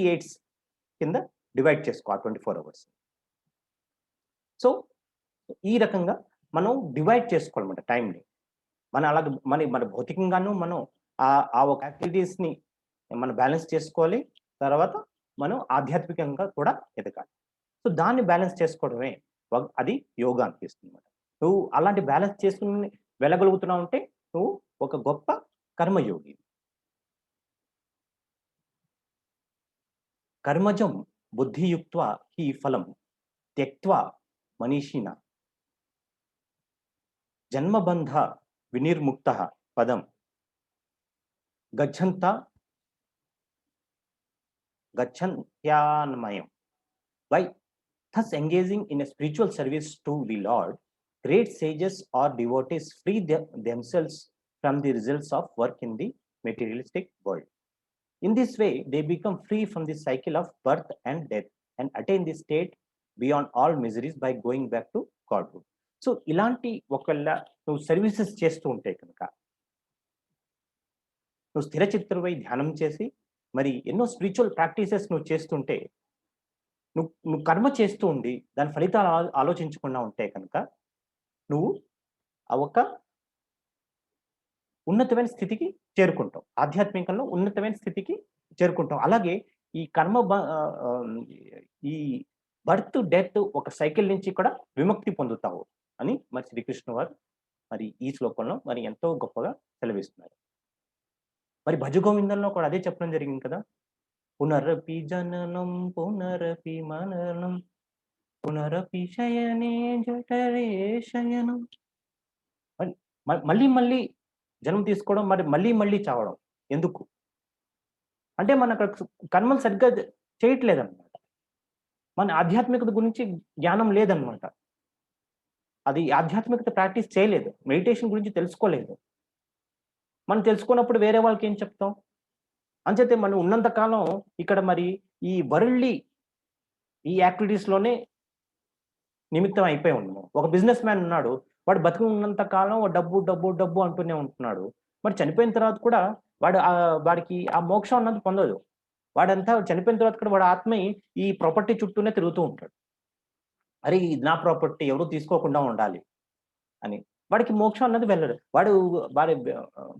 ఎయిట్స్ కింద డివైడ్ చేసుకో ఆ 24 అవర్స్. సో, ఈ రకంగా మనం డివైడ్ చేసుకోవాలన్నమాట టైమ్‌ని. మన అలాగ మన భౌతికంగాను మనం ఆ ఒక యాక్టివిటీస్‌ని మనం బ్యాలెన్స్ చేసుకోవాలి. తర్వాత మనం ఆధ్యాత్మికంగా కూడా ఎదగాలి. సో, దాన్ని బ్యాలెన్స్ చేసుకోవడమే అది యోగా అనిపిస్తుందన్నమాట. నువ్వు అలాంటి బ్యాలెన్స్ చేసుకొని వెళ్ళగలుగుతున్నావంటే నువ్వు ఒక గొప్ప కర్మయోగి. కర్మజం బుద్ధియుక్త్వా హి ఫలం త్యక్త్వా మనీషిణ జన్మబంధ వినిర్ముక్తః పదం గచ్చంత గచ్చంత్యాన్మయం. By thus engaging in a spiritual service to the Lord, great sages or devotees free themselves from the results of work in the materialistic world. In this way, they become free from the cycle of birth and death and attain the state beyond all miseries by going back to Godhood. So ఇలాంటి ఒకవేళ నువ్వు services చేస్తూ ఉంటే కనుక నువ్వు స్థిర చిత్తరువై ధ్యానం చేసి మరి ఎన్నో స్పిరిచువల్ ప్రాక్టీసెస్ నువ్వు చేస్తుంటే నువ్వు నువ్వు కర్మ చేస్తూ ఉండి దాని ఫలితాలు ఆలోచించకుండా ఉంటే కనుక నువ్వు ఆ ఒక ఉన్నతమైన స్థితికి చేరుకుంటావు. ఆధ్యాత్మికంలో ఉన్నతమైన స్థితికి చేరుకుంటావు. అలాగే ఈ ఈ బర్త్, డెత్ ఒక సైకిల్ నుంచి కూడా విముక్తి పొందుతావు అని మరి శ్రీకృష్ణ వారు మరి ఈ శ్లోకంలో మరి ఎంతో గొప్పగా సెలవిస్తున్నారు. మరి భజగోవిందంలో కూడా అదే చెప్పడం జరిగింది కదా! పునరపి జననం పునరపి మననం పునరపి శయనే జఠరే శయనం. మల్ మళ్ళీ మళ్ళీ జన్మ తీసుకోవడం, మరి మళ్ళీ మళ్ళీ చావడం. ఎందుకు? అంటే మనక్కడ కర్మలు సరిగ్గా చేయట్లేదన్నమాట. మన ఆధ్యాత్మికత గురించి జ్ఞానం లేదన్నమాట. అది ఆధ్యాత్మికత ప్రాక్టీస్ చేయలేదు. మెడిటేషన్ గురించి తెలుసుకోలేదు. మనం తెలుసుకున్నప్పుడు వేరే వాళ్ళకేం చెప్తాం? అంచేతే మనం ఉన్నంత కాలం ఇక్కడ మరి ఈ వరల్డ్‌లీ ఈ యాక్టివిటీస్‌లోనే నిమిత్తం అయిపోయి ఉన్నాం. ఒక బిజినెస్ మ్యాన్ ఉన్నాడు. వాడు బతికున్నంత కాలం డబ్బు, డబ్బు, డబ్బు అంటూనే ఉంటున్నాడు. మరి చనిపోయిన తర్వాత కూడా వాడికి ఆ మోక్షం అన్నది పొందదు. వాడంతా చనిపోయిన తర్వాత కూడా వాడి ఆత్మ ఈ ప్రాపర్టీ చుట్టూనే తిరుగుతూ ఉంటాడు. అరే! ఇది నా ప్రాపర్టీ ఎవరు తీసుకోకుండా ఉండాలి అని. వాడికి మోక్షం అన్నది వెళ్ళదు. వాడి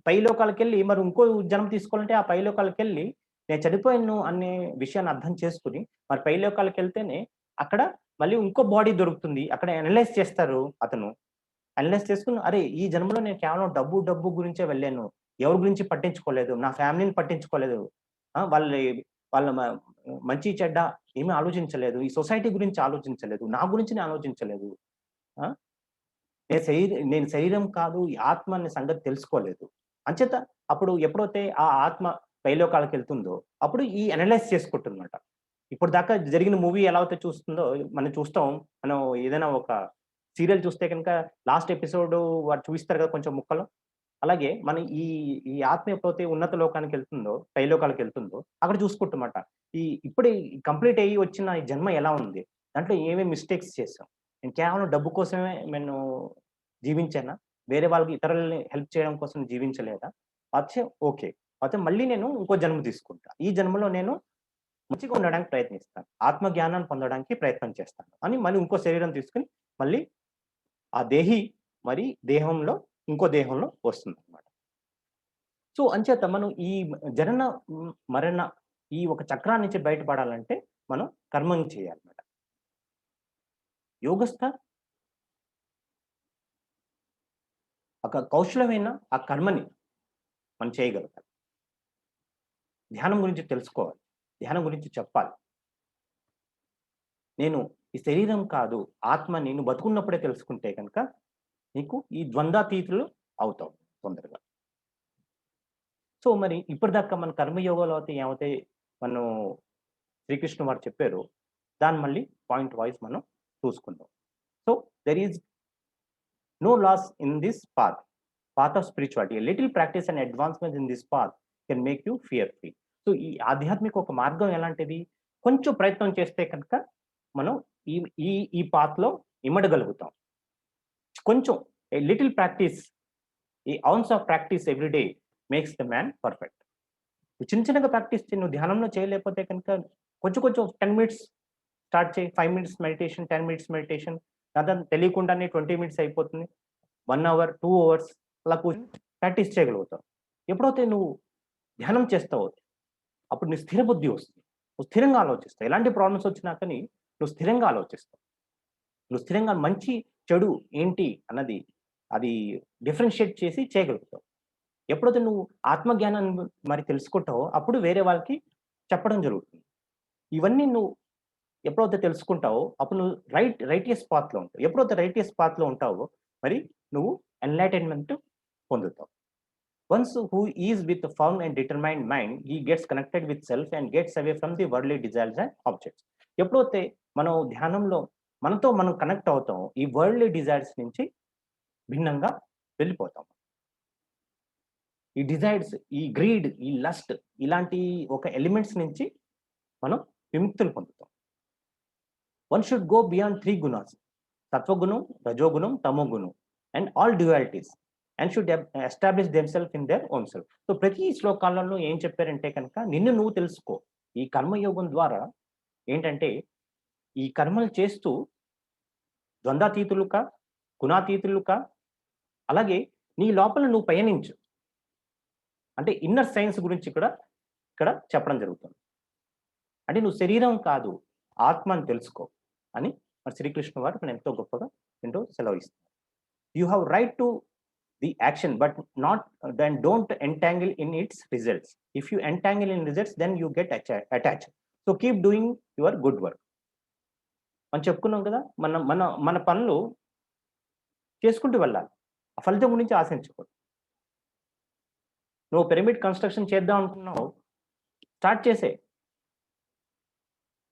పై లోకాలకెళ్ళి మరి ఇంకో జన్మ తీసుకోవాలంటే ఆ పై లోకాలకెళ్ళి నేను చనిపోయాను అనే విషయాన్ని అర్థం చేసుకొని మరి పై లోకాలకెళ్తేనే అక్కడ మళ్ళీ ఇంకో బాడీ దొరుకుతుంది. అక్కడ అనలైజ్ చేస్తారు అతను. అనలైజ్ చేసుకొని అరే! ఈ జన్మలో నేను కేవలం డబ్బు, డబ్బు గురించే వెళ్ళాను. ఎవరి గురించి పట్టించుకోలేదు. నా ఫ్యామిలీని పట్టించుకోలేదు. ఆ! వాళ్ళ మంచి చెడ్డ ఏమి ఆలోచించలేదు. ఈ సొసైటీ గురించి ఆలోచించలేదు. నా గురించి నేను ఆలోచించలేదు. ఆ! నేను శరీరం కాదు, ఈ ఆత్మ అనే సంగతి తెలుసుకోలేదు అంచేత అప్పుడు ఎప్పుడైతే ఆ ఆత్మ పైలోకాలకెళ్తుందో, అప్పుడు ఈ అనలైజ్ చేసుకుంటుందన్నమాట. ఇప్పటిదాకా జరిగిన మూవీ ఎలా అయితే చూస్తుందో మనం చూస్తాం. మనం ఏదైనా ఒక సీరియల్ చూస్తే గనుక లాస్ట్ ఎపిసోడ్ వాడు చూపిస్తారు కదా! కొంచెం ముక్కలో. అలాగే మన ఈ ఈ ఆత్మ ఎప్పుడైతే ఉన్నత లోకానికెళ్తుందో, పైలోకాలకెళ్తుందో అక్కడ చూసుకుంటమాట. ఇప్పుడే కంప్లీట్ అయ్యి వచ్చిన ఈ జన్మ ఎలా ఉంది? దాంట్లో ఏమేమి మిస్టేక్స్ చేశాం? నేను కేవలం డబ్బు కోసమే నేను జీవించానా? వేరే వాళ్ళకి ఇతరులని హెల్ప్ చేయడం కోసం జీవించలేదా? అయితే ఓకే. అయితే మళ్ళీ నేను ఇంకో జన్మ తీసుకుంటా. ఈ జన్మలో నేను మంచిగా ఉండడానికి ప్రయత్నిస్తాను. ఆత్మ జ్ఞానాన్ని పొందడానికి ప్రయత్నం చేస్తాను. అని మళ్ళీ ఇంకో శరీరం తీసుకొని మళ్ళీ ఆ దేహి మరి దేహంలో ఇంకో దేహంలో వస్తుందన్నమాట. సో, అంచేత మనం ఈ జనన, మరణ ఈ ఒక చక్రాన్ని నుంచి బయటపడాలంటే మనం కర్మని చేయాలన్నమాట. యోగస్థ ఒక కౌశలమైన ఆ కర్మని మనం చేయగలుగుతాం. ధ్యానం గురించి తెలుసుకోవాలి. ధ్యానం గురించి చెప్పాలి. నేను ఈ శరీరం కాదు, ఆత్మని నువ్వు బతుకున్నప్పుడే తెలుసుకుంటే గనక నీకు ఈ ద్వంద్వాతీతులు అవుతావు తొందరగా. సో, మరి ఇప్పటిదాకా మన కర్మయోగంలో అయితే ఏమైతే మనం శ్రీకృష్ణ వారు చెప్పారో, దాన్ని మళ్ళీ పాయింట్ వైస్ మనం చూసుకుందాం. So, there is no loss in this path of spirituality. A little practice and advancement in this path can make you fear free. So, ఈ ఆధ్యాత్మిక ఒక మార్గం ఎలాంటిది? కొంచెం ప్రయత్నం చేస్తే కనుక మనం ఈ ఈ ఈ పాత్‌లో ఇమడగలుగుతాం. కొంచెం ఎ లిటిల్ ప్రాక్టీస్, ఈ ounce of practice every day makes the man perfect. చిన్న చిన్నగా ప్రాక్టీస్ చెయి. నువ్వు ధ్యానంలో చేయలేకపోతే కనుక కొంచెం కొంచెం 10 మినిట్స్ స్టార్ట్ చేయి. 5 మినిట్స్ మెడిటేషన్, 10 మినిట్స్ మెడిటేషన్. తెలియకుండానే 20 మినిట్స్ అయిపోతుంది. 1 అవర్, 2 అవర్స్ అలా కూర్చొని ప్రాక్టీస్ చేయగలుగుతావు. ఎప్పుడైతే నువ్వు ధ్యానం చేస్తావో, అప్పుడు నీ స్థిర బుద్ధి వస్తుంది. నువ్వు స్థిరంగా ఆలోచిస్తావు. ఎలాంటి ప్రాబ్లమ్స్ వచ్చినా కానీ నువ్వు స్థిరంగా ఆలోచిస్తావు. నువ్వు స్థిరంగా మంచి, చెడు ఏంటి అన్నది అది డిఫరెన్షియేట్ చేసి చేయగలుగుతావు. ఎప్పుడైతే నువ్వు ఆత్మజ్ఞానాన్ని మరి తెలుసుకుంటావో, అప్పుడు వేరే వాళ్ళకి చెప్పడం జరుగుతుంది. ఇవన్నీ నువ్వు ఎప్పుడైతే తెలుసుకుంటావో, అప్పుడు నువ్వు రైటియస్ పాత్‌లో ఉంటావు. ఎప్పుడైతే రైటియస్ పాత్‌లో ఉంటావో, మరి నువ్వు ఎన్‌లైటన్‌మెంట్ పొందుతావు. Once who is with firm and determined mind, he gets connected with self and gets away from the worldly desires and objects. ఎప్పుడైతే మనం ధ్యానంలో మనతో మనం కనెక్ట్ అవుతామో, ఈ వరల్డ్లీ డిజైర్స్ నుంచి భిన్నంగా వెళ్ళిపోతాం. ఈ డిజైర్స్, ఈ గ్రీడ్, ఈ లస్ట్ ఇలాంటి ఒక ఎలిమెంట్స్ నుంచి మనం విముక్తులు పొందుతాం. One should go beyond 3 gunas. సత్వగుణం, రజోగుణం, తమోగుణం and all dualities and should establish themselves in their own self. So, ప్రతి శ్లోకాలలో ఏం చెప్పారంటే కనుక నిన్ను నువ్వు తెలుసుకో. ఈ కర్మయోగం ద్వారా ఏంటంటే, ఈ కర్మలు చేస్తూ ద్వంద్వాతీతులు కా, గుణాతీతులు కా, అలాగే నీ లోపల నువ్వు పయనించు. అంటే ఇన్నర్ సైన్స్ గురించి కూడా ఇక్కడ చెప్పడం జరుగుతుంది. అంటే నువ్వు శరీరం కాదు, ఆత్మ అని తెలుసుకో అని మరి శ్రీకృష్ణ వారు మనకు ఎంతో గొప్పగా ఎంతో సెలవిస్తారు. You have right to the action but not then don't entangle in its results. If you entangle in results then you get attached. So, keep doing your good work. మనం చెప్పుకున్నాం కదా! మన మన మన పనులు చేసుకుంటూ వెళ్ళాలి. ఆ ఫలితం గురించి ఆశించకూడదు. నువ్వు పిరమిడ్ కన్‌స్ట్రక్షన్ చేద్దాం అనుకున్నావు. స్టార్ట్ చేసేయి.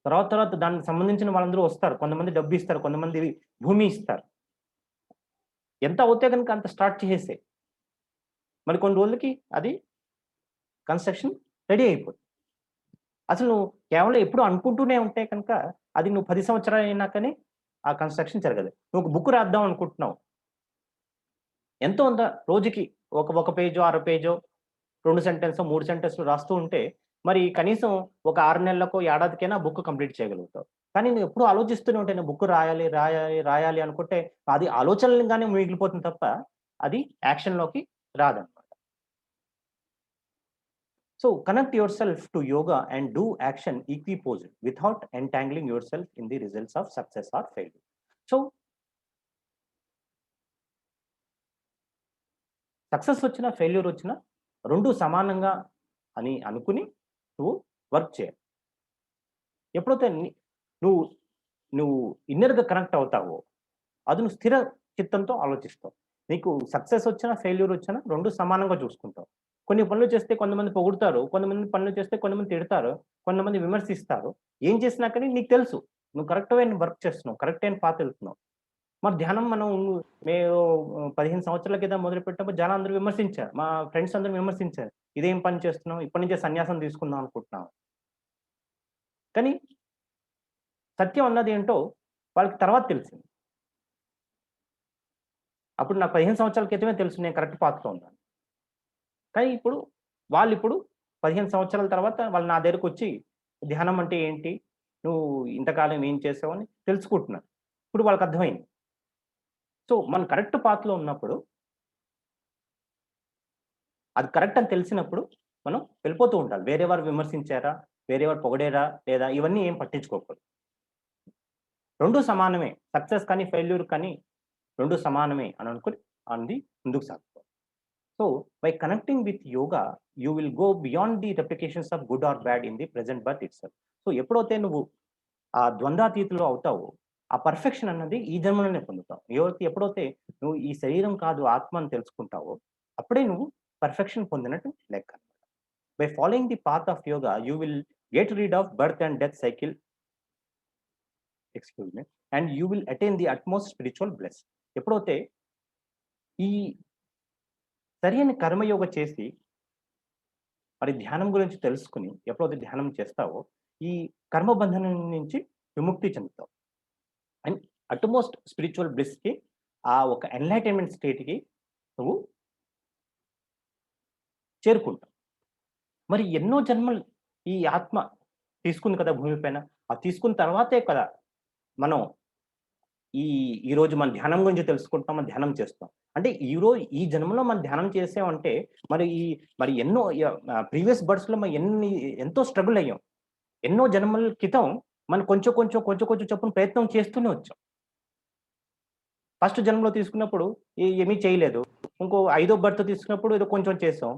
తర్వాత తర్వాత దానికి సంబంధించిన వాళ్ళందరూ వస్తారు. కొంతమంది డబ్బిస్తారు. కొంతమంది భూమి ఇస్తారు. ఎంత అవుతే గనుక అంత స్టార్ట్ చేసేసేయి. మరి కొన్ని రోజులకి అది కన్‌స్ట్రక్షన్ రెడీ అయిపోద్ది. అసలు నువ్వు కేవలం ఎప్పుడూ అనుకుంటూనే ఉంటే కనుక అది నువ్వు 10 సంవత్సరాలయినా కానీ ఆ కన్‌స్ట్రక్షన్ జరగదు. నువ్వు ఒక బుక్ రాద్దాం అనుకుంటున్నావు. ఎంతో కొంత రోజుకి ఒక పేజో, అర పేజో, 2 సెంటెన్సో, 3 సెంటెన్స్‌లు రాస్తూ ఉంటే మరి కనీసం ఒక 6 నెలలకో, ఏడాదికైనా బుక్ కంప్లీట్ చేయగలుగుతావు. కానీ నువ్వు ఎప్పుడూ ఆలోచిస్తూనే ఉంటే నేను బుక్ రాయాలి, రాయాలి, రాయాలి అనుకుంటే అది ఆలోచనలుగానే మిగిలిపోతుంది తప్ప అది యాక్షన్‌లోకి రాదన్నమాట. So, connect yourself to yoga and do action equipoised without entangling yourself in the results of success or failure. So, success వచ్చినా, ఫెయిల్యూర్ వచ్చినా 2 సమానంగా అని అనుకుని నువ్వు వర్క్ చేయాలి. ఎప్పుడైతే నువ్వు నువ్వు ఇన్నర్‌గా కనెక్ట్ అవుతావో, అది నువ్వు స్థిర చిత్తంతో ఆలోచిస్తావు. నీకు సక్సెస్ వచ్చినా, ఫెయిల్యూర్ వచ్చినా 2 సమానంగా చూసుకుంటావు. కొన్ని పనులు చేస్తే కొంతమంది పొగుడుతారు. కొంతమంది పనులు చేస్తే కొంతమంది తిడతారు. కొంతమంది విమర్శిస్తారు. ఏం చేసినా కానీ నీకు తెలుసు. నువ్వు కరెక్ట్ అయిన వర్క్ చేస్తున్నావు. కరెక్ట్ అయిన పాత్ వెళ్తున్నావు. మరి ధ్యానం మనం మేము 15 సంవత్సరాల క్రితం మొదలుపెట్టినప్పుడు జనాలందరూ విమర్శించారు. మా ఫ్రెండ్స్ అందరూ విమర్శించారు. "ఇదేం పని చేస్తున్నావు? ఇప్పటి నుంచే సన్యాసం తీసుకుందాం అనుకుంటున్నావా?" కానీ సత్యం అన్నదేంటో వాళ్ళకి తర్వాత తెలిసింది. అప్పుడు నాకు 15 సంవత్సరాల క్రితమే తెలుసు నేను కరెక్ట్ పాత్‌లో ఉన్నాను. కానీ ఇప్పుడు వాళ్ళిప్పుడు 15 సంవత్సరాల తర్వాత వాళ్ళు నా దగ్గరకొచ్చి ధ్యానం అంటే ఏంటి? నువ్వు ఇంతకాలం ఏం చేసావని తెలుసుకుంటున్నారు. ఇప్పుడు వాళ్ళకర్థమైంది. సో, మనం కరెక్ట్ పాత్‌లో ఉన్నప్పుడు, అది కరెక్ట్ అని తెలిసినప్పుడు మనం వెళ్ళిపోతూ ఉండాలి. వేరే వారు విమర్శించారా? వేరే వారు పొగిడారా? లేదా? ఇవన్నీ ఏం పట్టించుకోకూడదు. 2 సమానమే. సక్సెస్ కానీ, ఫెయిల్యూర్ కానీ 2 సమానమే అని అనుకుని అంది ముందుకు సాగుతాం. So, by connecting with yoga, you will go beyond the replications of good or bad in the present birth itself. So, ఎప్పుడైతే నువ్వు ఆ ద్వంద్వాతీతులో అవుతావో, ఆ పర్ఫెక్షన్ అన్నది ఈ జన్మలోనే పొందుతావు. ఎప్పుడైతే నువ్వు ఈ శరీరం కాదు ఆత్మ అని తెలుసుకుంటావో, అప్పుడే నువ్వు పర్ఫెక్షన్ పొందినట్టు లెక్క. By following the path of yoga, you will get rid of birth and death cycle, excuse me, and you will attain the utmost spiritual bless. ఎప్పుడైతే ఈ సరైన కర్మయోగ చేసి, మరి ధ్యానం గురించి తెలుసుకొని, ఎప్పుడైతే ధ్యానం చేస్తావో, ఈ కర్మ బంధనం నుంచి విముక్తి చెందుతావు. అండ్ అట్‌మోస్ట్ స్పిరిచువల్ బ్లిస్‌కి, ఆ ఒక ఎన్‌లైటన్‌మెంట్ స్టేట్‌కి నువ్వు చేరుకుంటావు. మరి ఎన్నో జన్మలు ఈ ఆత్మ తీసుకుంది కదా భూమి పైన. ఆ తీసుకున్న తర్వాతే కదా మనం ఈ ఈరోజు మన ధ్యానం గురించి తెలుసుకుంటాం, మనం ధ్యానం చేస్తాం. అంటే ఈ జన్మలో మనం ధ్యానం చేసామంటే మరి ఎన్నో ప్రీవియస్ బర్త్స్‌లో మనం ఎంతో స్ట్రగుల్ అయ్యాం. ఎన్నో జన్మల క్రితం మనం కొంచెం చొప్పున ప్రయత్నం చేస్తూనే వచ్చాం. ఫస్ట్ జన్మలో తీసుకున్నప్పుడు ఏమీ చేయలేదు. ఇంకో ఐదో బర్త్ తీసుకున్నప్పుడు ఏదో కొంచెం చేసాం.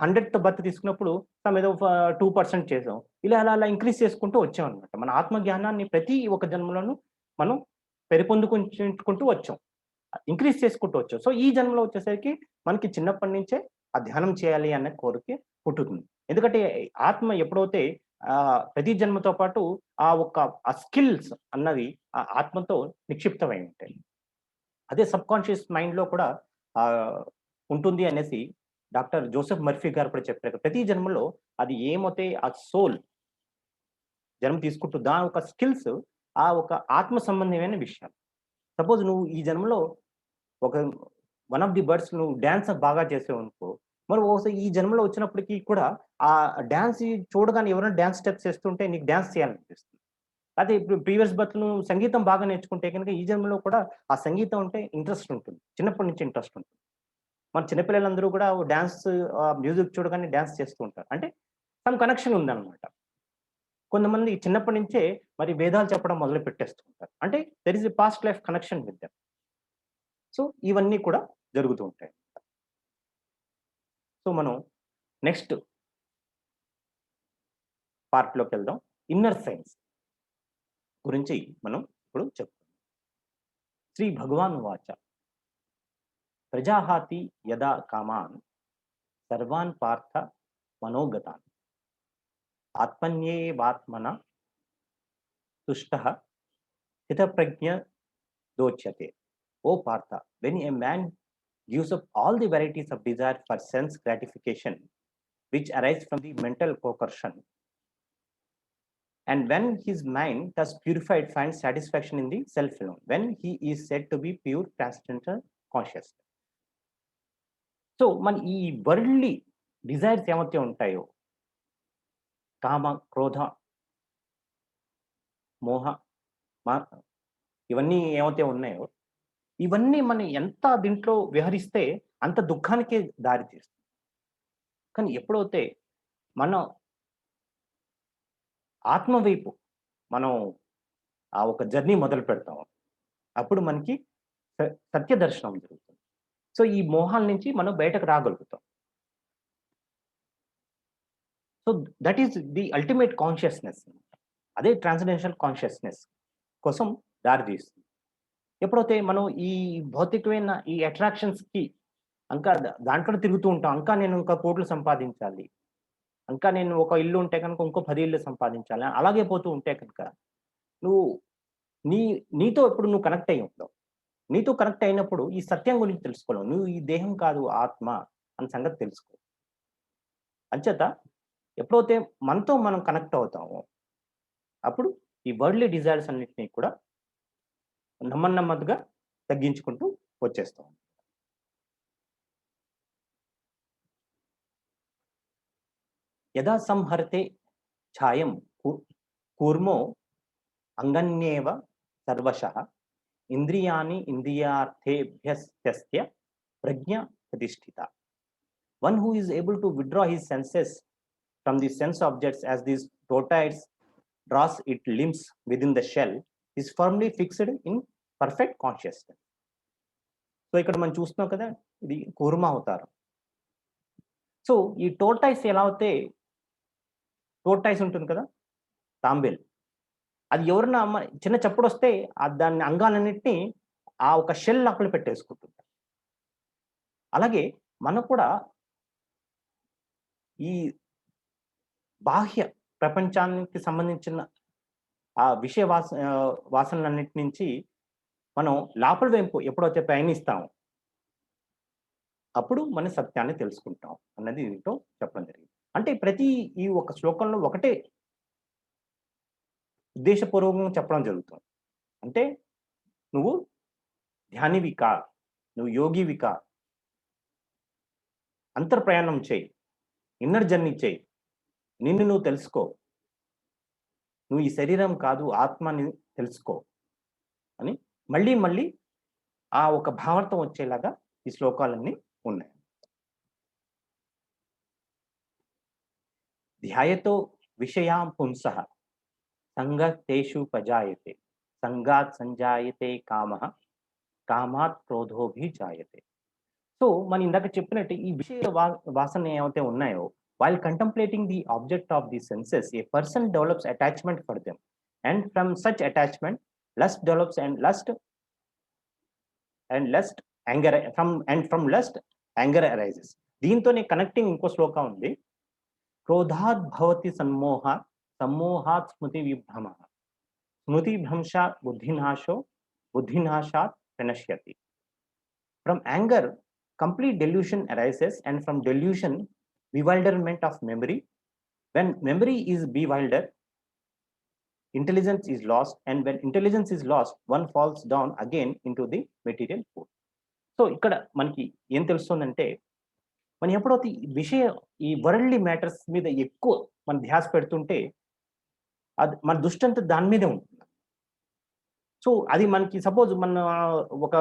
100థ్ బర్త్ తీసుకున్నప్పుడు ఏదో 2% చేసాం. అలా ఇంక్రీజ్ చేసుకుంటూ వచ్చామనమాట. మన ఆత్మ జ్ఞానాన్ని ప్రతి ఒక్క జన్మలోనూ మనం పెంపొందించుకుంటూ వచ్చాం. ఇంక్రీజ్ చేసుకుంటూ వచ్చాం. సో, ఈ జన్మలో వచ్చేసరికి మనకి చిన్నప్పటి నుంచే ఆ ధ్యానం చేయాలి అనే కోరిక పుట్టుతుంది. ఎందుకంటే ఆత్మ ఎప్పుడైతే ప్రతి జన్మతో పాటు ఆ స్కిల్స్ అన్నవి ఆ ఆత్మతో నిక్షిప్తమై ఉంటాయి. అదే సబ్‌కాన్షియస్ మైండ్‌లో కూడా ఆహ్, ఉంటుంది అనేసి డాక్టర్ జోసెఫ్ మర్ఫీ గారు కూడా చెప్పారు. ప్రతి జన్మలో అది ఏమైతే ఆ సోల్ జన్మ తీసుకుంటూ దాని యొక్క స్కిల్స్ ఆ ఒక ఆత్మ సంబంధమైన విషయాలు. సపోజ్ నువ్వు ఈ జన్మలో ఒక వన్ ఆఫ్ ది బర్డ్స్ నువ్వు డాన్స్ బాగా చేసావనుకో, మరి ఓసారి ఈ జన్మలో వచ్చినప్పటికి కూడా ఆ డాన్స్ చూడగానే ఎవరైనా డాన్స్ స్టెప్స్ ఏస్తుంటే నీకు డాన్స్ చేయాలనిపిస్తుంది. అదే ఇప్పుడు ప్రీవియస్ బర్త్ నువ్వు సంగీతం బాగా నేర్చుకుంటే గనుక ఈ జన్మలో కూడా ఆ సంగీతం అంటే ఇంట్రెస్ట్ ఉంటుంది. చిన్నప్పటి నుంచి ఇంట్రెస్ట్ ఉంటుంది. మన చిన్న పిల్లలందరూ కూడా డాన్స్ మ్యూజిక్ చూడగానే డాన్స్ చేస్తూ ఉంటారు. అంటే సమ్ కనెక్షన్ ఉందన్నమాట. కొంతమంది చిన్నప్పటి నుంచే మరి వేదాలు చెప్పడం మొదలు పెట్టేస్తూ ఉంటారు. అంటే there is a past life connection with them. So, ఇవన్నీ కూడా జరుగుతూ ఉంటాయి. సో, మనం నెక్స్ట్ పార్ట్‌లోకెళ్దాం. ఇన్నర్ సైన్స్ గురించి మనం ఇప్పుడు చెప్పుకుందాం. శ్రీ భగవాన్ వాచ ప్రజాహాతి యదా కామాన్ సర్వాన్ పార్థ మనోగతాన్ ఆత్మన్యేవాత్మన తుష్టః స్థితప్రజ్ఞ దోచ్యతే. O Partha, when a man gives up all the varieties of desire for sense gratification which arise from the mental coercion, and when his mind thus purified finds satisfaction in the self alone, when he is said to be pure transcendental consciousness. So, మన ఈ worldly desires ఏవైతే ఉంటాయో, కామ, క్రోధ, మోహ, మ ఇవన్నీ ఏవైతే ఉన్నాయో, ఇవన్నీ మనం ఎంత దీంట్లో విహరిస్తే అంత దుఃఖానికే దారి తీస్తుంది. కానీ ఎప్పుడైతే మనం ఆత్మ వైపు మనం ఆ ఒక జర్నీ మొదలు పెడతామో, అప్పుడు మనకి స సత్య దర్శనం జరుగుతుంది. సో, ఈ మోహాల నుంచి మనం బయటకు రాగలుగుతాం. So, that is the ultimate consciousness. అదే ట్రాన్సెండెన్షియల్ కాన్షియస్‌నెస్ కోసం దారి తీస్తుంది. ఎప్పుడైతే మనం ఈ భౌతికమైన ఈ అట్రాక్షన్స్‌కి ఇంకా దాంట్లోనే తిరుగుతూ ఉంటాం. ఇంకా నేను ఇంకా కోట్లు సంపాదించాలి. ఇంకా నేను ఒక ఇల్లు ఉంటే గనుక ఇంకో 10 ఇల్లు సంపాదించాలి. అలాగే పోతూ ఉంటే కనుక నువ్వు నీ నీతో ఇప్పుడు నువ్వు కనెక్ట్ అయ్యి ఉంటావు. నీతో కనెక్ట్ అయినప్పుడు ఈ సత్యం గురించి తెలుసుకోలేవు. నువ్వు ఈ దేహం కాదు ఆత్మ అన్న సంగతి తెలుసుకో. అంచేత ఎప్పుడైతే మనతో మనం కనెక్ట్ అవుతామో, అప్పుడు ఈ వరల్డ్‌లీ డిజైర్స్ అన్నిటిని కూడా నెమ్మదిగా తగ్గించుకుంటూ వచ్చేస్తాం. యదా సంహర్తే ఛాయం కు కూర్మో అంగన్యేవ సర్వశః ఇంద్రియాణి ఇంద్రియార్థేభ్యస్త్యస్య ప్రజ్ఞ ప్రతిష్ఠిత. One who is able to withdraw his senses from the sense objects as these tortoise draws its limbs within the shell is firmly fixed in perfect consciousness. So ఇక్కడ మనం చూస్తున్నాం కదా, ఇది కూర్మ అవతారం. సో ఈ టోర్టాయిస్ ఎలా అయితే టోర్టాయిస్ ఉంటుంది కదా, తాంబేలు. అది ఎవరన్నా చిన్న చప్పుడొస్తే దాని అంగాలన్నిటిని ఆ ఒక షెల్ లోపల పెట్టేసుకుంటుంది. అలాగే మనం కూడా ఈ బాహ్య ప్రపంచానికి సంబంధించిన ఆ విషయ వాసనలన్నిటి నుంచి మనం లోపలి వైపు ఎప్పుడైతే పయనిస్తామో, అప్పుడు మన సత్యాన్ని తెలుసుకుంటాం అన్నది దీంట్లో చెప్పడం జరిగింది. అంటే ప్రతి ఈ ఒక శ్లోకంలో ఒకటే ఉద్దేశపూర్వకంగా చెప్పడం జరుగుతుంది. అంటే నువ్వు ధ్యానివి కా, నువ్వు యోగివి కా, అంతర్ప్రయాణం చేయి, ఇన్నర్ జర్నీ చేయి, నిన్ను నువ్వు తెలుసుకో, నువ్వు ఈ శరీరం కాదు ఆత్మని తెలుసుకో అని మళ్ళీ మళ్ళీ ఆ ఒక భావార్థం వచ్చేలాగా ఈ శ్లోకాలన్నీ ఉన్నాయి. ధ్యాయతో విషయాం పుంసః సంగతేషు పజాయతే సంగాత్ సంజాయతే కామః కామాత్ క్రోధోభిజాయతే. సో మనం ఇందాక చెప్పినట్టు ఈ విషయ వాసన ఏవైతే ఉన్నాయో, while contemplating the object of the senses, a person develops attachment for them, and from such attachment lust develops, and from lust anger arises. దీంతోనే కనెక్టింగ్ ఇంకో శ్లోకం ఉంది. క్రోధాత్ భవతి సమ్మోహ సమ్మోహాత్ స్మృతి విభ్రమ స్మృతి భ్రంశాత్ బుద్ధినాశాత్ ప్రణశ్యతి. From anger complete delusion arises, and from delusion bewilderment of memory. When memory is bewildered, intelligence is lost, and when intelligence is lost, one falls down again into the material world. So ఇక్కడ మనకి ఏం తెలుస్తుందంటే, మనం ఎప్పుడైతే ఈ worldly matters మీద ఎక్కువ మనం ధ్యాస పెడుతుంటే అది మన దృష్టి అంతా దాని మీదే ఉంటుంది. సో అది మనకి సపోజ్ మన ఒక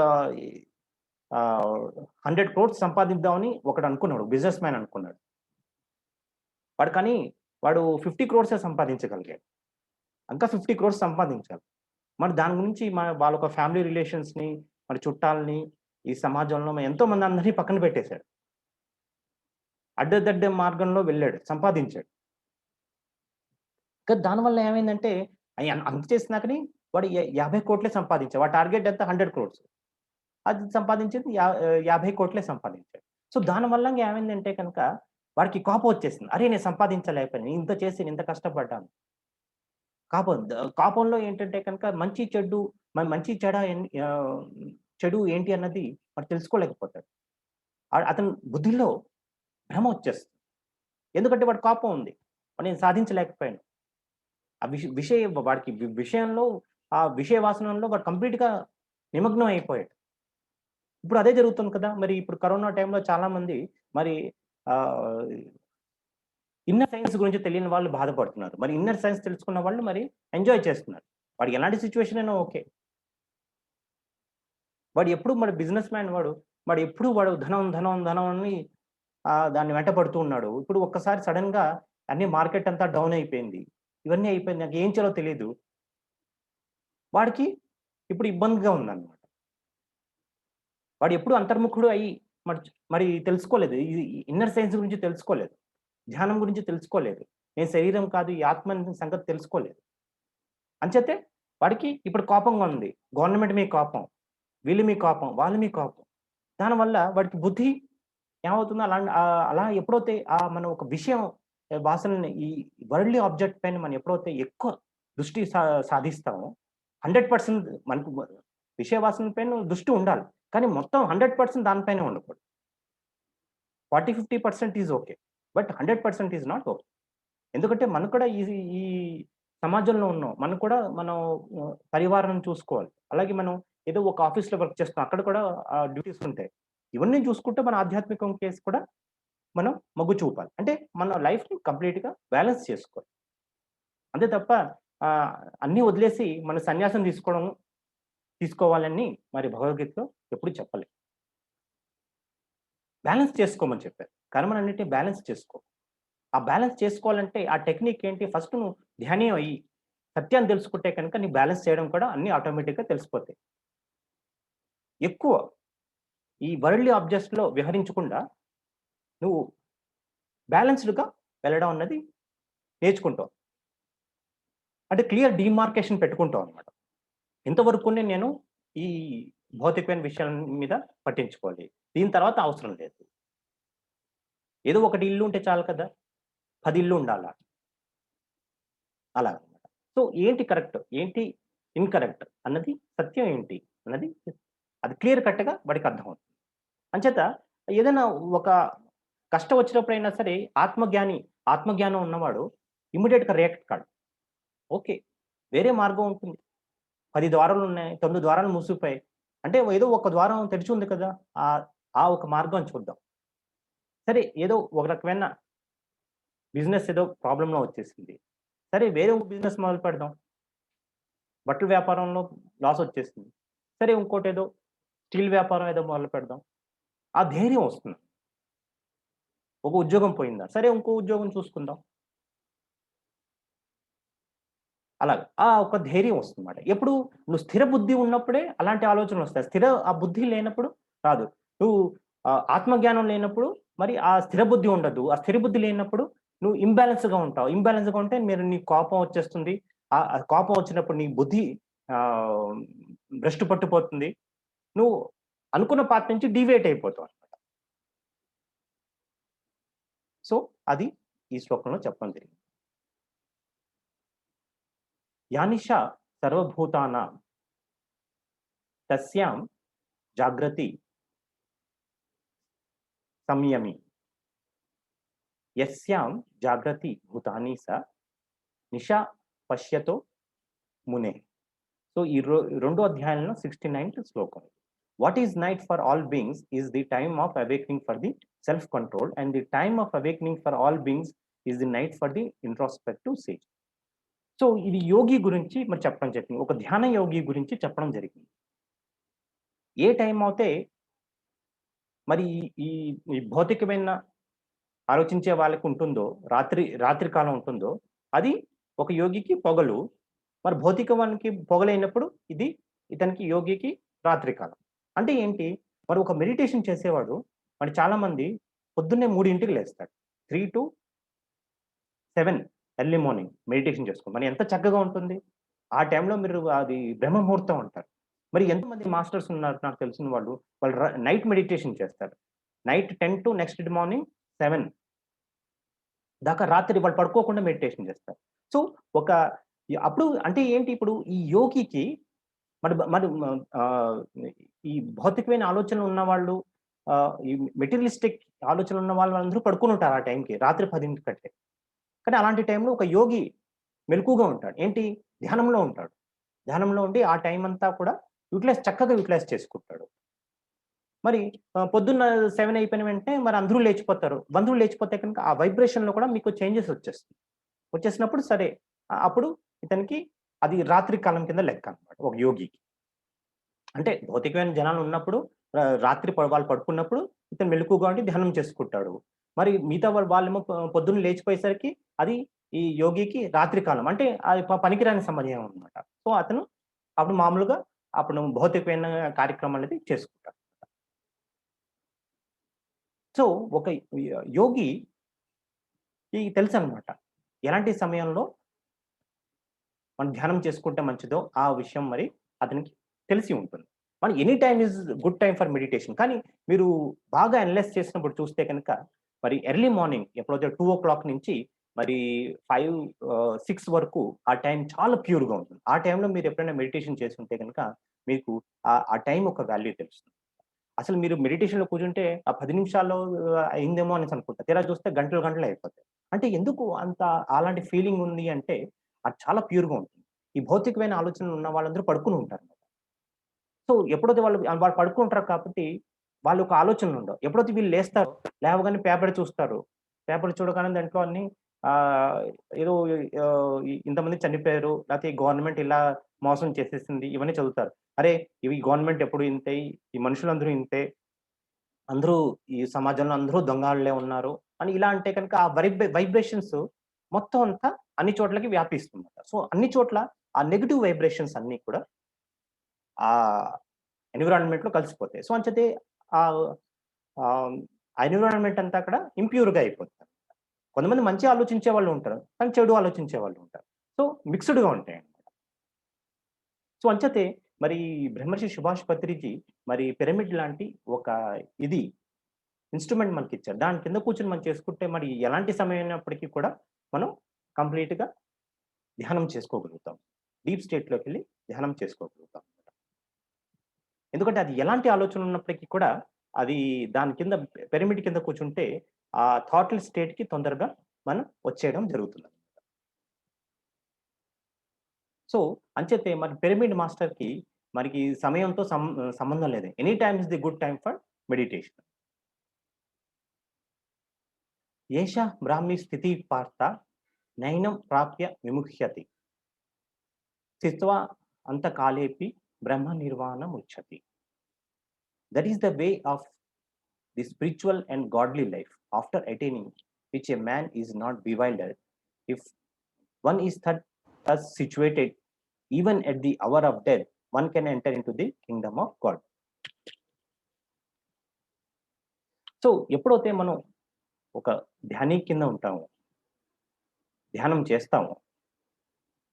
100 crores సంపాదిద్దామని ఒకడు అనుకున్నాడు, బిజినెస్ మ్యాన్ అనుకున్నాడు. వాడు 50 crores సంపాదించగలిగాడు. ఇంకా 50 crores సంపాదించాలి. మరి దాని గురించి వాళ్ళ ఒక ఫ్యామిలీ రిలేషన్స్‌ని, మరి చుట్టాలని, ఈ సమాజంలో ఎంతో మంది అందరినీ పక్కన పెట్టేశాడు. అడ్డదడ్డ మార్గంలో వెళ్ళాడు, సంపాదించాడు. దానివల్ల ఏమైందంటే అంత చేసినాకని వాడు 50 కోట్లే సంపాదించాడు. వాడి టార్గెట్ ఎంత 100 crores. అది సంపాదించింది 50 కోట్లే సంపాదించాడు. సో దానివల్ల ఏమైందంటే కనుక వాడికి కోపం వచ్చేసింది. అరే! నేను సంపాదించలేకపోయాను. ఇంత చేసి ఇంత కష్టపడ్డాను. కోపంలో ఏంటంటే కనుక మంచి చెడు ఏంటి అన్నది వాడు తెలుసుకోలేకపోతాడు. అతని బుద్ధిలో భ్రమ వచ్చేస్తుంది. ఎందుకంటే వాడి కోపం ఉంది. నేను సాధించలేకపోయాను. ఆ వాడికి విషయంలో, ఆ విషయ వాసనలో వాడు కంప్లీట్‌గా నిమగ్నం అయిపోయాడు. ఇప్పుడు అదే జరుగుతుంది కదా! మరి ఇప్పుడు కరోనా టైంలో చాలా మంది మరి ఇన్నర్ సైన్స్ గురించి తెలియని వాళ్ళు బాధపడుతున్నారు. మరి ఇన్నర్ సైన్స్ తెలుసుకున్న వాళ్ళు మరి ఎంజాయ్ చేస్తున్నారు. వాడికి ఎలాంటి సిట్యుయేషన్ అయినా ఓకే. వాడు ఎప్పుడు మరి బిజినెస్ మ్యాన్ వాడు ధనం అని దాన్ని వెంటపడుతూ ఉన్నాడు. ఇప్పుడు ఒక్కసారి సడెన్‌గా అన్ని మార్కెట్ అంతా డౌన్ అయిపోయింది. ఇవన్నీ అయిపోయింది. నాకు ఏం చేయాలో తెలీదు. వాడికి ఇప్పుడు ఇబ్బందిగా ఉందన్నమాట. వాడు ఎప్పుడు అంతర్ముఖుడు అయ్యి మరి తెలుసుకోలేదు. ఈ ఇన్నర్ సైన్స్ గురించి తెలుసుకోలేదు. ధ్యానం గురించి తెలుసుకోలేదు. నేను శరీరం కాదు, ఈ ఆత్మ సంగతి తెలుసుకోలేదు. అంచేతే వాడికి ఇప్పుడు కోపంగా ఉంది. గవర్నమెంట్ మీద కోపం. వీళ్ళు మీ కోపం, వాళ్ళు మీ కోపం. దానివల్ల వాడికి బుద్ధి ఏమవుతుందో అలా ఎప్పుడైతే మనం ఒక విషయం వాసనని ఈ వరల్డ్‌లీ ఆబ్జెక్ట్ పైన మనం ఎప్పుడైతే ఎక్కువ దృష్టి సాధిస్తామో 100% మనకు విషయ వాసన పైన దృష్టి ఉండాలి. కానీ మొత్తం 100% దాని పైనే ఉండకూడదు. 40, 50% is okay. But 100% is not okay. ఎందుకంటే మనం కూడా ఈ సమాజంలో ఉన్నాం. మనం కూడా మనం పరివారం చూసుకోవాలి. అలాగే మనం ఏదో ఒక ఆఫీస్‌లో వర్క్ చేస్తాం. అక్కడ కూడా డ్యూటీస్ ఉంటాయి. ఇవన్నీ చూసుకుంటే మన ఆధ్యాత్మికం కేసి కూడా మనం మొగ్గు చూపాలి. అంటే మన లైఫ్‌ని కంప్లీట్‌గా బ్యాలెన్స్ చేసుకోవాలి. అంతే తప్ప అన్నీ వదిలేసి మన సన్యాసం తీసుకోవాలని మరి భగవద్గీతలో ఎప్పుడు చెప్పలేదు. బ్యాలెన్స్ చేసుకోమని చెప్పారు. కర్మలన్నిటిని బ్యాలెన్స్ చేసుకో. ఆ బ్యాలెన్స్ చేసుకోవాలంటే ఆ టెక్నిక్ ఏంటి? ఫస్ట్ నువ్వు ధ్యానం అయ్యి, సత్యాన్ని తెలుసుకుంటే కనుక నీకు బ్యాలెన్స్ చేయడం కూడా అన్నీ ఆటోమేటిక్‌గా తెలిసిపోతాయి. ఎక్కువ ఈ వరల్డ్‌లీ ఆబ్జెక్ట్స్‌లో విహరించకుండా నువ్వు బ్యాలెన్స్‌డ్‌గా వెళ్ళడం అన్నది నేర్చుకుంటావు. అంటే క్లియర్ డీమార్కేషన్ పెట్టుకుంటావు అన్నమాట. ఇంతవరకునే నేను ఈ భౌతికమైన విషయాల మీద పట్టించుకోవాలి. దీని తర్వాత అవసరం లేదు. ఏదో ఒకటి ఇల్లు ఉంటే చాలు కదా! 10 ఇళ్ళు ఉండాలా? అలా అన్నమాట. సో, ఏంటి కరెక్ట్? ఏంటి ఇన్‌కరెక్ట్? అన్నది సత్యం ఏంటి? అన్నది అది క్లియర్ కట్‌గా వాడికి అర్థమవుతుంది. అంచేత ఏదైనా ఒక కష్టం వచ్చినప్పుడైనా సరే ఆత్మజ్ఞానం ఉన్నవాడు ఇమ్మీడియేట్‌గా రియాక్ట్ కాడు. ఓకే. వేరే మార్గం ఉంటుంది. 10 ద్వారాలున్నాయి. 9 ద్వారాలు మూసుకుపోయాయి. అంటే ఏదో ఒక ద్వారం తెరిచి ఉంది కదా! ఆహ్, ఆ ఒక మార్గం చూద్దాం. సరే ఏదో ఒక రకమైన బిజినెస్ ఏదో ప్రాబ్లమ్‌లో వచ్చేసింది. సరే వేరే బిజినెస్ మొదలు పెడదాం. బట్టల వ్యాపారంలో లాసొచ్చేసింది. సరే ఇంకోటేదో స్టీల్ వ్యాపారం ఏదో మొదలు పెడదాం. ఆ ధైర్యం వస్తుంది. ఒక ఉద్యోగం పోయిందా? సరే ఇంకో ఉద్యోగం చూసుకుందాం. అలాగా. ఆ ఒక ధైర్యం వస్తుందన్నమాట. ఎప్పుడు నువ్వు స్థిర బుద్ధి ఉన్నప్పుడే అలాంటి ఆలోచనలొస్తాయి. ఆ బుద్ధి లేనప్పుడు రాదు. నువ్వు ఆత్మజ్ఞానం లేనప్పుడు మరి ఆ స్థిర బుద్ధి ఉండదు. ఆ స్థిర బుద్ధి లేనప్పుడు నువ్వు ఇంబాలెన్స్‌గా ఉంటావు. ఇంబాలెన్స్‌గా ఉంటే నీకు కోపం వచ్చేస్తుంది. ఆ కోపం వచ్చినప్పుడు నీ బుద్ధి ఆహ్, భ్రష్టు పట్టిపోతుంది. నువ్వు అనుకున్న పాత్ నుంచి డీవియేట్ అయిపోతావన్నమాట. సో, అది ఈ శ్లోకంలో చెప్పడం జరిగింది. యానిష సర్వభూతానాం తస్యాం జాగ్రతి సంయమి. యస్యాం జాగ్రతి భూతాని నిశా పశ్యతో మునే. సో, ఈ రెండో అధ్యాయంలో 69th శ్లోకం. What is night for all beings is the time of awakening for the self control and the time of awakening for all beings is the night for the introspective sage. So, ఇది యోగి గురించి మరి చెప్పడం జరిగింది. ఒక ధ్యాన యోగి గురించి చెప్పడం జరిగింది. ఏ టైం అవుతే మరి ఈ ఈ భౌతికమైన ఆలోచించే వాళ్ళకుంటుందో, రాత్రి కాలం ఉంటుందో, అది ఒక యోగికి పొగలు. మరి భౌతికవానికి పొగలైనప్పుడు ఇతనికి యోగికి రాత్రి కాలం. అంటే ఏంటి? మరి ఒక మెడిటేషన్ చేసేవాడు మరి చాలామంది పొద్దున్నే 3కి లేస్తాడు. 3-7 ఎర్లీ మార్నింగ్ మెడిటేషన్ చేసుకో. మరి ఎంత చక్కగా ఉంటుంది. ఆ టైంలో మీరు అది బ్రహ్మ ముహూర్తం అంటారు. మరి ఎంతమంది మాస్టర్స్ ఉన్నారు నాకు తెలిసిన వాళ్ళు. వాళ్ళు నైట్ మెడిటేషన్ చేస్తారు. నైట్ 10 టు నెక్స్ట్ మార్నింగ్ 7 దాకా రాత్రి వాళ్ళు పడుకోకుండా మెడిటేషన్ చేస్తారు. సో, ఒక అప్పుడు అంటే ఏంటి ఇప్పుడు ఈ యోగికి మరి మరి ఆహ్, ఈ భౌతికమైన ఆలోచనలు ఉన్నవాళ్ళు ఈ మెటీరియలిస్టిక్ ఆలోచనలు ఉన్న వాళ్ళందరూ పడుకొనుంటారు ఆ టైంకి. రాత్రి 10 కంటే. కానీ అలాంటి టైంలో ఒక యోగి మెలకువగా ఉంటాడు. ఏంటి? ధ్యానంలో ఉంటాడు. ధ్యానంలో ఉండి ఆ టైం అంతా కూడా చక్కగా యుటిలైజ్ చేసుకుంటాడు. మరి పొద్దున్న 7 అయిపోయిన వెంటనే మరి అందరూ లేచిపోతారు. బంధువులు లేచిపోతే కనుక ఆ వైబ్రేషన్‌లో కూడా మీకు చేంజెస్ వచ్చేస్తాయి. వచ్చేసినప్పుడు సరే అప్పుడు ఇతనికి అది రాత్రి కాలం కింద లెక్క అన్నమాట ఒక యోగికి. అంటే భౌతికమైన జనాలు ఉన్నప్పుడు రాత్రి వాళ్ళు పడుకున్నప్పుడు ఇతను మెలకువగా ఉండి ధ్యానం చేసుకుంటాడు. మరి మిగతా వాళ్ళేమో పొద్దున్న లేచిపోయేసరికి అది ఈ యోగికి రాత్రి కాలం. అంటే అది పనికిరాని సమయం అన్నమాట. సో, అతను అప్పుడు మామూలుగా అప్పుడు భౌతికమైన కార్యక్రమాలనేది చేసుకుంటాడు. సో, ఒక యోగికి తెలుసనమాట. ఎలాంటి సమయంలో మనం ధ్యానం చేసుకుంటే మంచిదో ఆ విషయం మరి అతనికి తెలిసి ఉంటుంది. మన any time is good time for meditation. కానీ మీరు బాగా అనలైజ్ చేసినప్పుడు చూస్తే కనుక మరి ఎర్లీ మార్నింగ్ ఎప్పుడైతే 2:00 నుంచి మరి 5, 6 వరకు ఆ టైం చాలా ప్యూర్‌గా ఉంటుంది. ఆ టైంలో మీరు ఎప్పుడైనా మెడిటేషన్ చేసుంటే గనుక మీకు ఆ టైం ఒక వాల్యూ తెలుస్తుంది. అసలు మీరు మెడిటేషన్‌లో కూర్చుంటే ఆ 10 నిమిషాల్లో అయిందేమో అనేసి అనుకుంటారు. తీరా చూస్తే గంటలు గంటలు అయిపోతాయి. అంటే ఎందుకు అంత అలాంటి ఫీలింగ్ ఉంది అంటే అది చాలా ప్యూర్‌గా ఉంటుంది. ఈ భౌతికమైన ఆలోచనలు ఉన్న వాళ్ళందరూ పడుకొని ఉంటారు. సో, ఎప్పుడైతే వాళ్ళు పడుకుంటారు కాబట్టి, వాళ్ళొక ఆలోచనలుండవు. ఎప్పుడైతే వీళ్ళు లేస్తారో, లేవగానే పేపర్ చూస్తారు. పేపర్ చూడగానే దాంట్లో అన్ని ఆహ్, ఏదో ఇంతమంది చనిపోయారు, లేతే గవర్నమెంట్ ఇలా మోసం చేసేసింది, ఇవన్నీ చదువుతారు. అరే! ఇవి గవర్నమెంట్ ఎప్పుడు ఇంతే, ఈ మనుషులందరూ ఇంతే, అందరూ ఈ సమాజంలో అందరూ దొంగోళ్ళే ఉన్నారు అని ఇలా అంటే కనుక ఆ వైబ్రేషన్స్ మొత్తం అంతా అన్ని చోట్లకి వ్యాపిస్తుందన్నమాట. సో, అన్ని చోట్ల ఆ నెగెటివ్ వైబ్రేషన్స్ అన్నీ కూడా ఆ ఎన్విరాన్మెంట్‌లో కలిసిపోతాయి. సో, అంచేతే ఆహ్, ఆహ్, ఆ ఎన్విరాన్మెంట్ అంతా అక్కడ ఇంప్యూర్‌గా అయిపోతుంది. కొంతమంది మంచి ఆలోచించే వాళ్ళు ఉంటారు. కానీ చెడు ఆలోచించే వాళ్ళు ఉంటారు. సో, మిక్స్‌డ్‌గా ఉంటాయండి. సో, అంచేతే మరి బ్రహ్మర్షి సుభాష్ పత్రిజీ మరి పిరమిడ్ లాంటి ఒక ఇది ఇన్‌స్ట్రుమెంట్ మనకిచ్చారు. దాని కింద కూర్చొని మనం చేసుకుంటే మరి ఎలాంటి సమయం అయినప్పటికీ కూడా మనం కంప్లీట్‌గా ధ్యానం చేసుకోగలుగుతాం. డీప్ స్టేట్‌లోకెళ్ళి ధ్యానం చేసుకోగలుగుతాం. ఎందుకంటే అది ఎలాంటి ఆలోచన ఉన్నప్పటికీ కూడా అది దాని కింద పిరమిడ్ కింద కూర్చుంటే ఆ థాట్‌లెస్ స్టేట్‌కి తొందరగా మనం వచ్చేయడం జరుగుతుంది. సో, అంచేతే మరి పిరమిడ్ మాస్టర్‌కి మనకి సమయంతో సంబంధం లేదు. Any time is the good time for meditation. ఏష బ్రాహ్మీ స్థితి పార్థ నైనం ప్రాప్య విముహ్యతి. స్థిత్వా అంతకాలేపి బ్రహ్మ నిర్వాణముచ్యతి. That is the way of the spiritual and godly life after attaining which a man is not bewildered if one is thus situated even at the hour of death one can enter into the kingdom of god. So ఎప్పుడైతే మనం ఒక ధ్యాని కింద ఉంటామో ధ్యానం చేస్తామో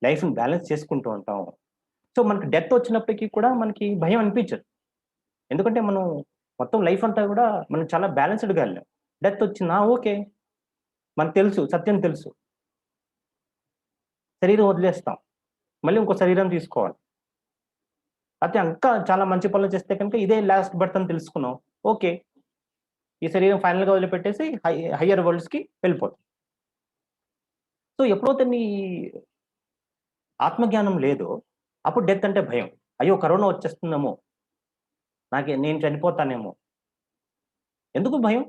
లైఫ్‌ని balance చేసుకుంటూ ఉంటాము. సో మనకి డెత్ వచ్చినప్పటికి కూడా మనకి భయం అనిపించదు. ఎందుకంటే మనం మొత్తం లైఫ్ అంతా కూడా మనం చాలా బ్యాలెన్స్‌డ్‌గా వెళ్ళాం. డెత్ వచ్చిందా ఓకే. మనకు తెలుసు సత్యం తెలుసు. శరీరం వదిలేస్తాం. మళ్ళీ ఇంకో శరీరం తీసుకోవాలి. అయితే ఇంకా చాలా మంచి పనులు చేస్తే కనుక ఇదే లాస్ట్ బర్త్ అని తెలుసుకున్నాం. ఓకే. ఈ శరీరం ఫైనల్‌గా వదిలిపెట్టేసి హైయర్ వరల్డ్స్‌కి వెళ్ళిపోతాం. సో ఎప్పుడైతే మీ ఆత్మజ్ఞానం లేదో అప్పుడు డెత్ అంటే భయం. అయ్యో! కరోనా వచ్చేస్తుందేమో. నేను చనిపోతానేమో. ఎందుకు భయం?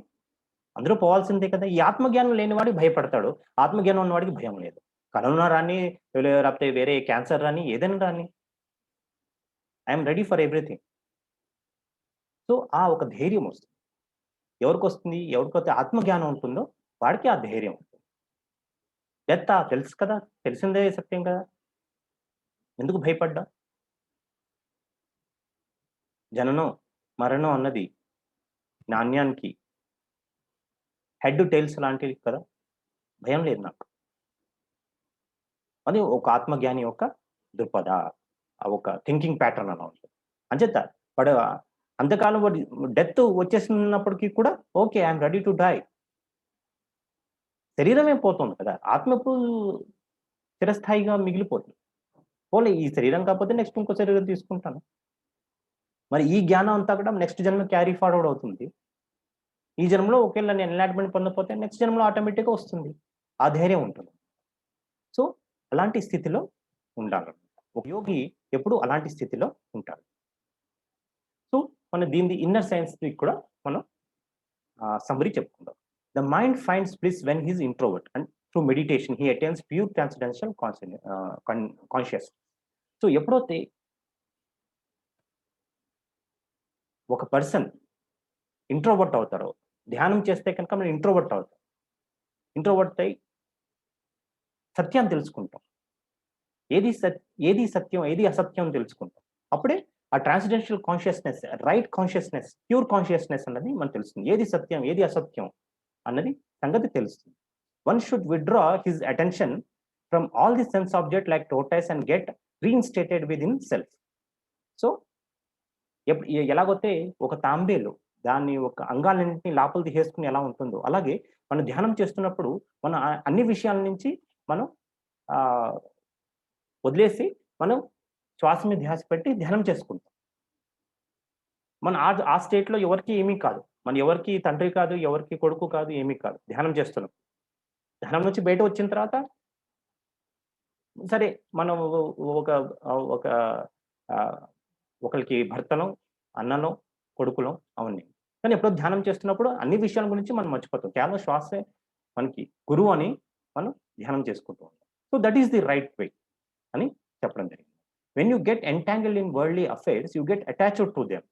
అందరూ పోవాల్సిందే కదా! ఈ ఆత్మజ్ఞానం లేనివాడు భయపడతాడు. ఆత్మజ్ఞానం ఉన్నవాడికి భయం లేదు. కరోనా రాని, లేకపోతే వేరే క్యాన్సర్ రాని, ఏదైనా రాని. I am ready for everything. So ఆ ఒక ధైర్యం వస్తుంది. ఎవరికొస్తుంది? ఎవరికైతే ఆత్మజ్ఞానం ఉంటుందో వాడికి ఆ ధైర్యం ఉంటుంది. డెత్తా? తెలుసు కదా! తెలిసిందే సత్యం కదా! ఎందుకు భయపడ్డా? జననం, మరణం అన్నది నాణ్యానికి హెడ్, టెయిల్స్ లాంటివి కదా! భయం లేదు నాకు. అది ఒక ఆత్మజ్ఞాని యొక్క దృక్పథ. ఒక థింకింగ్ ప్యాటర్న్ అలా ఉంటుంది. అంచేత వాడు అంతకాలం వాడు డెత్ వచ్చేసినప్పటికి కూడా okay. I am ready to die. శరీరమే పోతుంది కదా! ఆత్మ ఎప్పుడు చిరస్థాయిగా మిగిలిపోతుంది. పోన్లే ఈ శరీరం కాకపోతే నెక్స్ట్ ఇంకో శరీరం తీసుకుంటాను. మరి ఈ జ్ఞానం అంతా కూడా నెక్స్ట్ జన్మ క్యారీ ఫార్వర్డ్ అవుతుంది. ఈ జన్మలో ఒకేళ నేను ఎన్‌లైట్‌మెంట్ పొందకపోతే నెక్స్ట్ జన్మలో ఆటోమేటిక్‌గా వస్తుంది. ఆ ధైర్యం ఉంటుంది. సో, అలాంటి స్థితిలో ఉండాలన్నమాట. ఒక యోగి ఎప్పుడు అలాంటి స్థితిలో ఉంటాడు. సో, మనం దీనిది ఇన్నర్ సైన్స్‌ని కూడా మనం సమ్మరీ చెప్పుకుందాం. The mind finds bliss when he is introvert and through meditation he attains pure transcendental conscious. So, ఎప్పుడైతే ఒక పర్సన్ ఇంట్రోవర్ట్ అవుతారో, ధ్యానం చేస్తే కనుక మనం ఇంట్రోవర్ట్ అవుతాం. ఇంట్రోవర్ట్ అయ్యి సత్యాన్ని తెలుసుకుంటాం. ఏది ఏది సత్యం, ఏది అసత్యం అని తెలుసుకుంటాం. అప్పుడే ఆ transcendental consciousness, right consciousness, pure consciousness అన్నది మనకు తెలుస్తుంది. ఏది సత్యం, ఏది అసత్యం అన్నది సంగతి తెలుస్తుంది. One should withdraw his attention from all the sense object like tortoise and get reinstated within self. So, ఎలాగైతే ఒక తాంబేలు దాన్ని ఒక అంగాలన్నింటిని లోపల తీసేసుకొని ఎలా ఉంటుందో, అలాగే మనం ధ్యానం చేస్తున్నప్పుడు మన అన్ని విషయాల నుంచి మనం ఆహ్, వదిలేసి మనం శ్వాస మీద ధ్యాస పెట్టి ధ్యానం చేసుకుంటాం. మన ఆ స్టేట్‌లో ఎవరికీ ఏమీ కాదు. మన ఎవరికీ తండ్రి కాదు, ఎవరికీ కొడుకు కాదు, ఏమీ కాదు. ధ్యానం చేస్తున్నాం. ధ్యానం నుంచి బయటకొచ్చిన తర్వాత సరే మనం ఒక ఒక ఆహ్, ఒకళ్ళకి భర్తనో, అన్ననో, కొడుకులో అవన్నీ. కానీ ఎప్పుడో ధ్యానం చేస్తున్నప్పుడు అన్ని విషయాల గురించి మనం మర్చిపోతాం. కేవలం శ్వాసే మనకి గురువు అని మనం ధ్యానం చేసుకుంటూ ఉంటాం. So, that is the right way అని చెప్పడం జరిగింది. When you get entangled in worldly affairs, you get attached to them.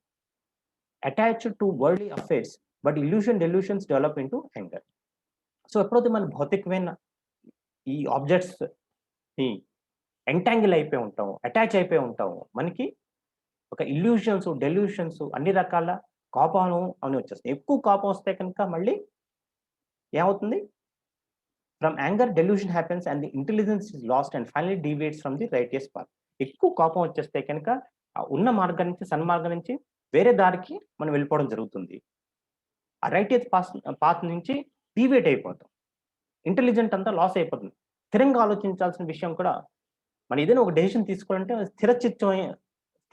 Attached to worldly affairs but delusions develop into anger. So, ఎప్పుడైతే మన భౌతికమైన ఈ ఆబ్జెక్ట్స్‌ని ఎంటాంగిల్ అయిపోయి ఉంటాము, అటాచ్ అయిపోయి ఉంటాము, మనకి ఒక డెల్యూషన్స్ అన్ని రకాల కోపాలు అవన్నీ వచ్చేస్తాయి. ఎక్కువ కోపం వస్తే కనుక మళ్ళీ ఏమవుతుంది? From anger delusion happens and the intelligence is lost and finally deviates from the righteous path. ఎక్కువ కోపం వచ్చేస్తే కనుక ఉన్న మార్గం నుంచి సన్మార్గం నుంచి వేరే దారికి మనం వెళ్ళిపోవడం జరుగుతుంది. ఆ రైటియస్ పాత్ నుంచి డీవియేట్ అయిపోతాం. ఇంటెలిజెంట్ అంతా లాస్ అయిపోతుంది. స్థిరంగా ఆలోచించాల్సిన విషయం కూడా మనం ఏదైనా ఒక డెసిషన్ తీసుకోవాలంటే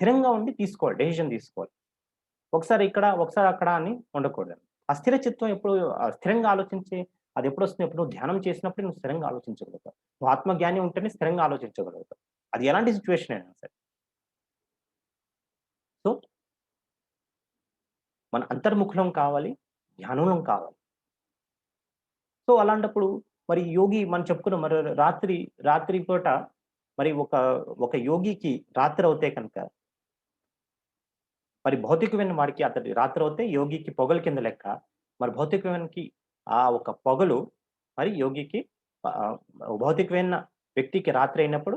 స్థిరంగా ఉండి తీసుకోవాలి. డెసిషన్ తీసుకోవాలి. ఒకసారి ఇక్కడ, ఒకసారి అక్కడ అని ఉండకూడదు. ఆ స్థిర చిత్తం ఎప్పుడు స్థిరంగా ఆలోచించి అదెప్పుడొస్తుంది? ఎప్పుడు నువ్వు ధ్యానం చేసినప్పుడు నువ్వు స్థిరంగా ఆలోచించగలుగుతావు. నువ్వు ఆత్మజ్ఞాని ఉంటేనే స్థిరంగా ఆలోచించగలుగుతావు. అది ఎలాంటి సిట్యుయేషన్ అయినా సరే. సో, మన అంతర్ముఖులం కావాలి, ధ్యానులం కావాలి. సో, అలాంటప్పుడు మరి యోగి మనం చెప్పుకున్నాం మరి రాత్రి పూట మరి ఒక యోగికి రాత్రవుతే కనుక మరి భౌతికమైన వాడికి అతడి రాత్రవుతే యోగికి పొగలు కింద లెక్క. మరి భౌతికమైనకి ఆ ఒక పొగలు మరి యోగికి ఆహ్, భౌతికమైన వ్యక్తికి రాత్రి అయినప్పుడు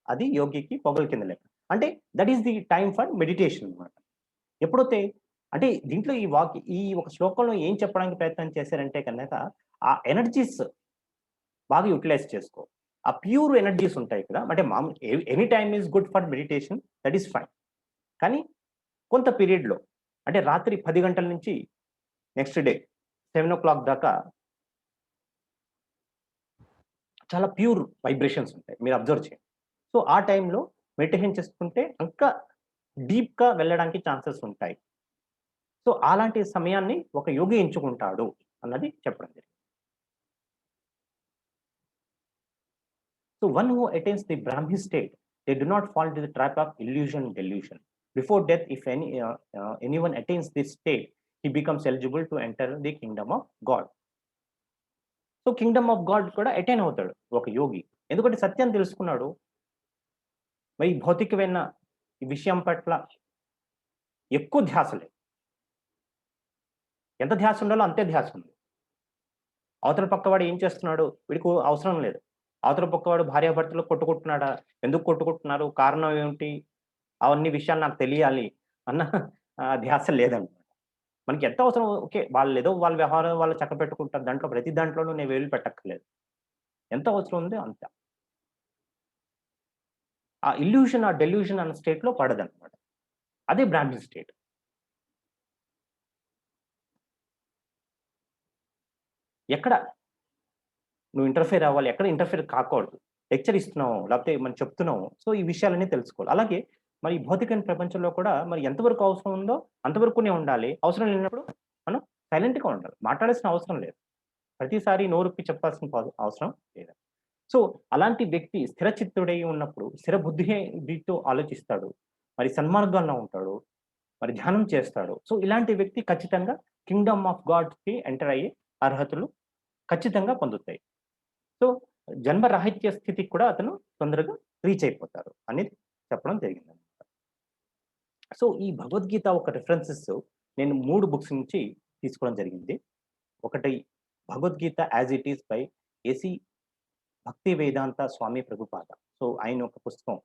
అది యోగికి పొగలు కింద లెక్క. అంటే that is the time for meditation అన్నమాట. ఎప్పుడైతే అంటే దీంట్లో ఈ ఒక శ్లోకంలో ఏం చెప్పడానికి ప్రయత్నం చేశారంటే గనక ఆ ఎనర్జీస్ బాగా యుటిలైజ్ చేసుకో. ఆ ప్యూర్ ఎనర్జీస్ ఉంటాయి కదా! అంటే any time is good for meditation that is fine. కానీ కొంత పీరియడ్‌లో అంటే రాత్రి 10 గంటల నుంచి నెక్స్ట్ డే 7:00 దాకా చాలా ప్యూర్ వైబ్రేషన్స్ ఉంటాయి. మీరు అబ్జర్వ్ చేయండి. సో, ఆ టైంలో మెడిటేషన్ చేసుకుంటే ఇంకా డీప్‌గా వెళ్ళడానికి ఛాన్సెస్ ఉంటాయి. సో, అలాంటి సమయాన్ని ఒక యోగి ఎంచుకుంటాడు అన్నది చెప్పడం జరిగింది. So, one who attains the Brahmi state, they do not fall into the trap of illusion and delusion. Before death, if anyone attains this state, he becomes eligible to enter the kingdom of God. So, Kingdom of God కూడా attain అవుతాడు ఒక యోగి. ఎందుకంటే సత్యాన్ని తెలుసుకున్నాడు. మరి ఈ భౌతికమైన ఈ విషయం పట్ల ఎక్కువ ధ్యాస లేదు. ఎంత ధ్యాస ఉండాలో అంతే ధ్యాస ఉంది. అవతల పక్కవాడు ఏం చేస్తున్నాడు? వీడికి అవసరం లేదు. అవతల పక్కవాడు భార్యాభర్తలు కొట్టుకుంటున్నాడా? ఎందుకు కొట్టుకుంటున్నారు? కారణం ఏమిటి? అవన్నీ విషయాలు నాకు తెలియాలి అన్న ధ్యాస లేదనమాట. మనకి ఎంత అవసరం ఓకే. వాళ్ళేదో వాళ్ళ వ్యవహారం వాళ్ళు చక్కబెట్టుకుంటారు. ప్రతి దాంట్లోనూ నేను వేలు పెట్టక్కర్లేదు. ఎంత అవసరం ఉందో అంత. ఆ డెల్యూషన్ అన్న స్టేట్‌లో పడదనమాట. అదే బ్రాహ్మిన్ స్టేట్. ఎక్కడ నువ్వు ఇంటర్ఫియర్ అవ్వాలి. ఎక్కడ ఇంటర్ఫియర్ కాకూడదు. లెక్చర్ ఇస్తున్నాము, లేకపోతే మనం చెప్తున్నాము. సో, ఈ విషయాలన్నీ తెలుసుకోవాలి. అలాగే మరి భౌతికమైన ప్రపంచంలో కూడా మరి ఎంతవరకు అవసరం ఉందో అంతవరకునే ఉండాలి. అవసరం లేనప్పుడు మనం సైలెంట్‌గా ఉండాలి. మాట్లాడాల్సిన అవసరం లేదు. ప్రతిసారి నోరిప్పి చెప్పాల్సిన అవసరం లేదు. సో, అలాంటి వ్యక్తి స్థిరచిత్తుడై ఉన్నప్పుడు, స్థిర బుద్ధితో ఆలోచిస్తాడు. మరి సన్మార్గంలో ఉంటాడు. మరి ధ్యానం చేస్తాడు. సో, ఇలాంటి వ్యక్తి ఖచ్చితంగా కింగ్డమ్ ఆఫ్ గాడ్స్‌కి ఎంటర్ అయ్యే అర్హతలు ఖచ్చితంగా పొందుతాయి. సో, జన్మరాహిత్య స్థితికి కూడా అతను తొందరగా రీచ్ అయిపోతారు అనేది చెప్పడం జరిగిందనమాట. సో, ఈ భగవద్గీత ఒక రిఫరెన్సెస్ నేను 3 బుక్స్ నుంచి తీసుకోవడం జరిగింది. ఒకటి Bhagavad Gita as it is by AC భక్తి వేదాంత స్వామి ప్రభుపాద. సో, ఆయన ఒక పుస్తకం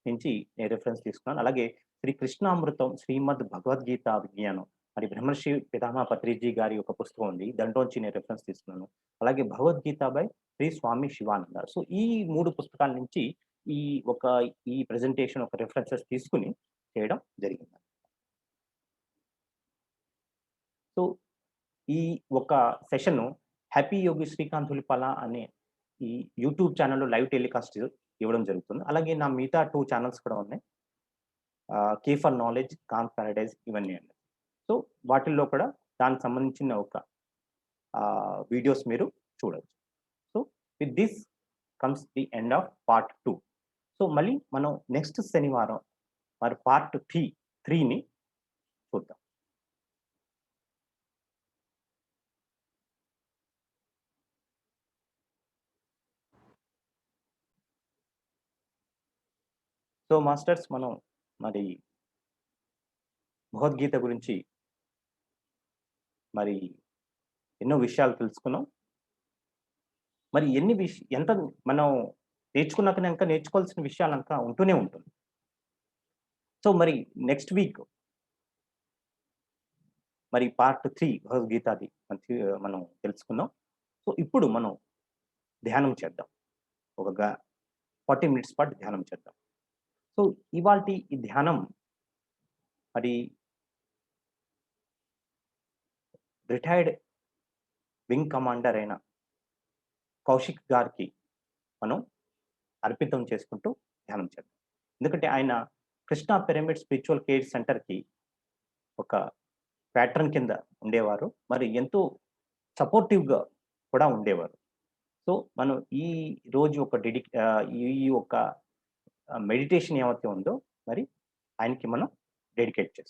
నుంచి నేను రిఫరెన్స్ తీసుకున్నాను. అలాగే శ్రీ కృష్ణామృతం శ్రీమద్ భగవద్గీత విజ్ఞానం మరి బ్రహ్మర్షి పితామహ పత్రిజీ గారి ఒక పుస్తకం ఉంది. దాంట్లోంచి నేను రిఫరెన్స్ తీసుకున్నాను. అలాగే భగవద్గీత బై శ్రీ స్వామి శివానంద. సో, ఈ 3 పుస్తకాల నుంచి ఈ ఒక ఈ ప్రెజెంటేషన్ ఒక రిఫరెన్సెస్ తీసుకొని చేయడం జరిగింది. సో, ఈ ఒక సెషను హ్యాపీ యోగి శ్రీకాంత్ ఉలిపాల అనే ఈ యూట్యూబ్ ఛానెల్‌లో లైవ్ టెలికాస్ట్ ఇవ్వడం జరుగుతుంది. అలాగే నా మిగతా 2 ఛానెల్స్ కూడా ఉన్నాయి. 'K for knowledge', 'calm paradise' ఇవన్నీ అండి. సో, వాటిల్లో కూడా దానికి సంబంధించిన ఒక వీడియోస్ మీరు చూడొచ్చు. So, with this comes the end of part 2. So, మళ్ళీ మనం నెక్స్ట్ శనివారం మరి పార్ట్ 3ని చూద్దాం. సో, మాస్టర్స్ మనం మరి భగవద్గీత గురించి మరి ఎన్నో విషయాలు తెలుసుకున్నాం. మరి ఎంత మనం నేర్చుకున్నాక ఇంకా నేర్చుకోవాల్సిన విషయాలంతా ఉంటూనే ఉంటుంది. సో, మరి నెక్స్ట్ వీక్ మరి పార్ట్ 3 భగవద్గీతది మనం తెలుసుకుందాం. సో, ఇప్పుడు మనం ధ్యానం చేద్దాం. ఒక 40 మినిట్స్ పాటు ధ్యానం చేద్దాం. సో, ఇవాల్టి ఈ ధ్యానం మరి రిటైర్డ్ వింగ్ కమాండర్ అయిన కౌశిక్ గారికి మనం అర్పితం చేసుకుంటూ ధ్యానం చేద్దాం. ఎందుకంటే ఆయన కృష్ణా పిరమిడ్ స్పిరిచువల్ కేర్ సెంటర్‌కి ఒక ప్యాట్రన్ కింద ఉండేవారు. మరి ఎంతో సపోర్టివ్‌గా కూడా ఉండేవారు. సో, మనం ఈ రోజు ఒక ఈ ఒక మెడిటేషన్ ఏవైతే ఉందో మరి ఆయనకి మనం డెడికేట్ చేస్తాం.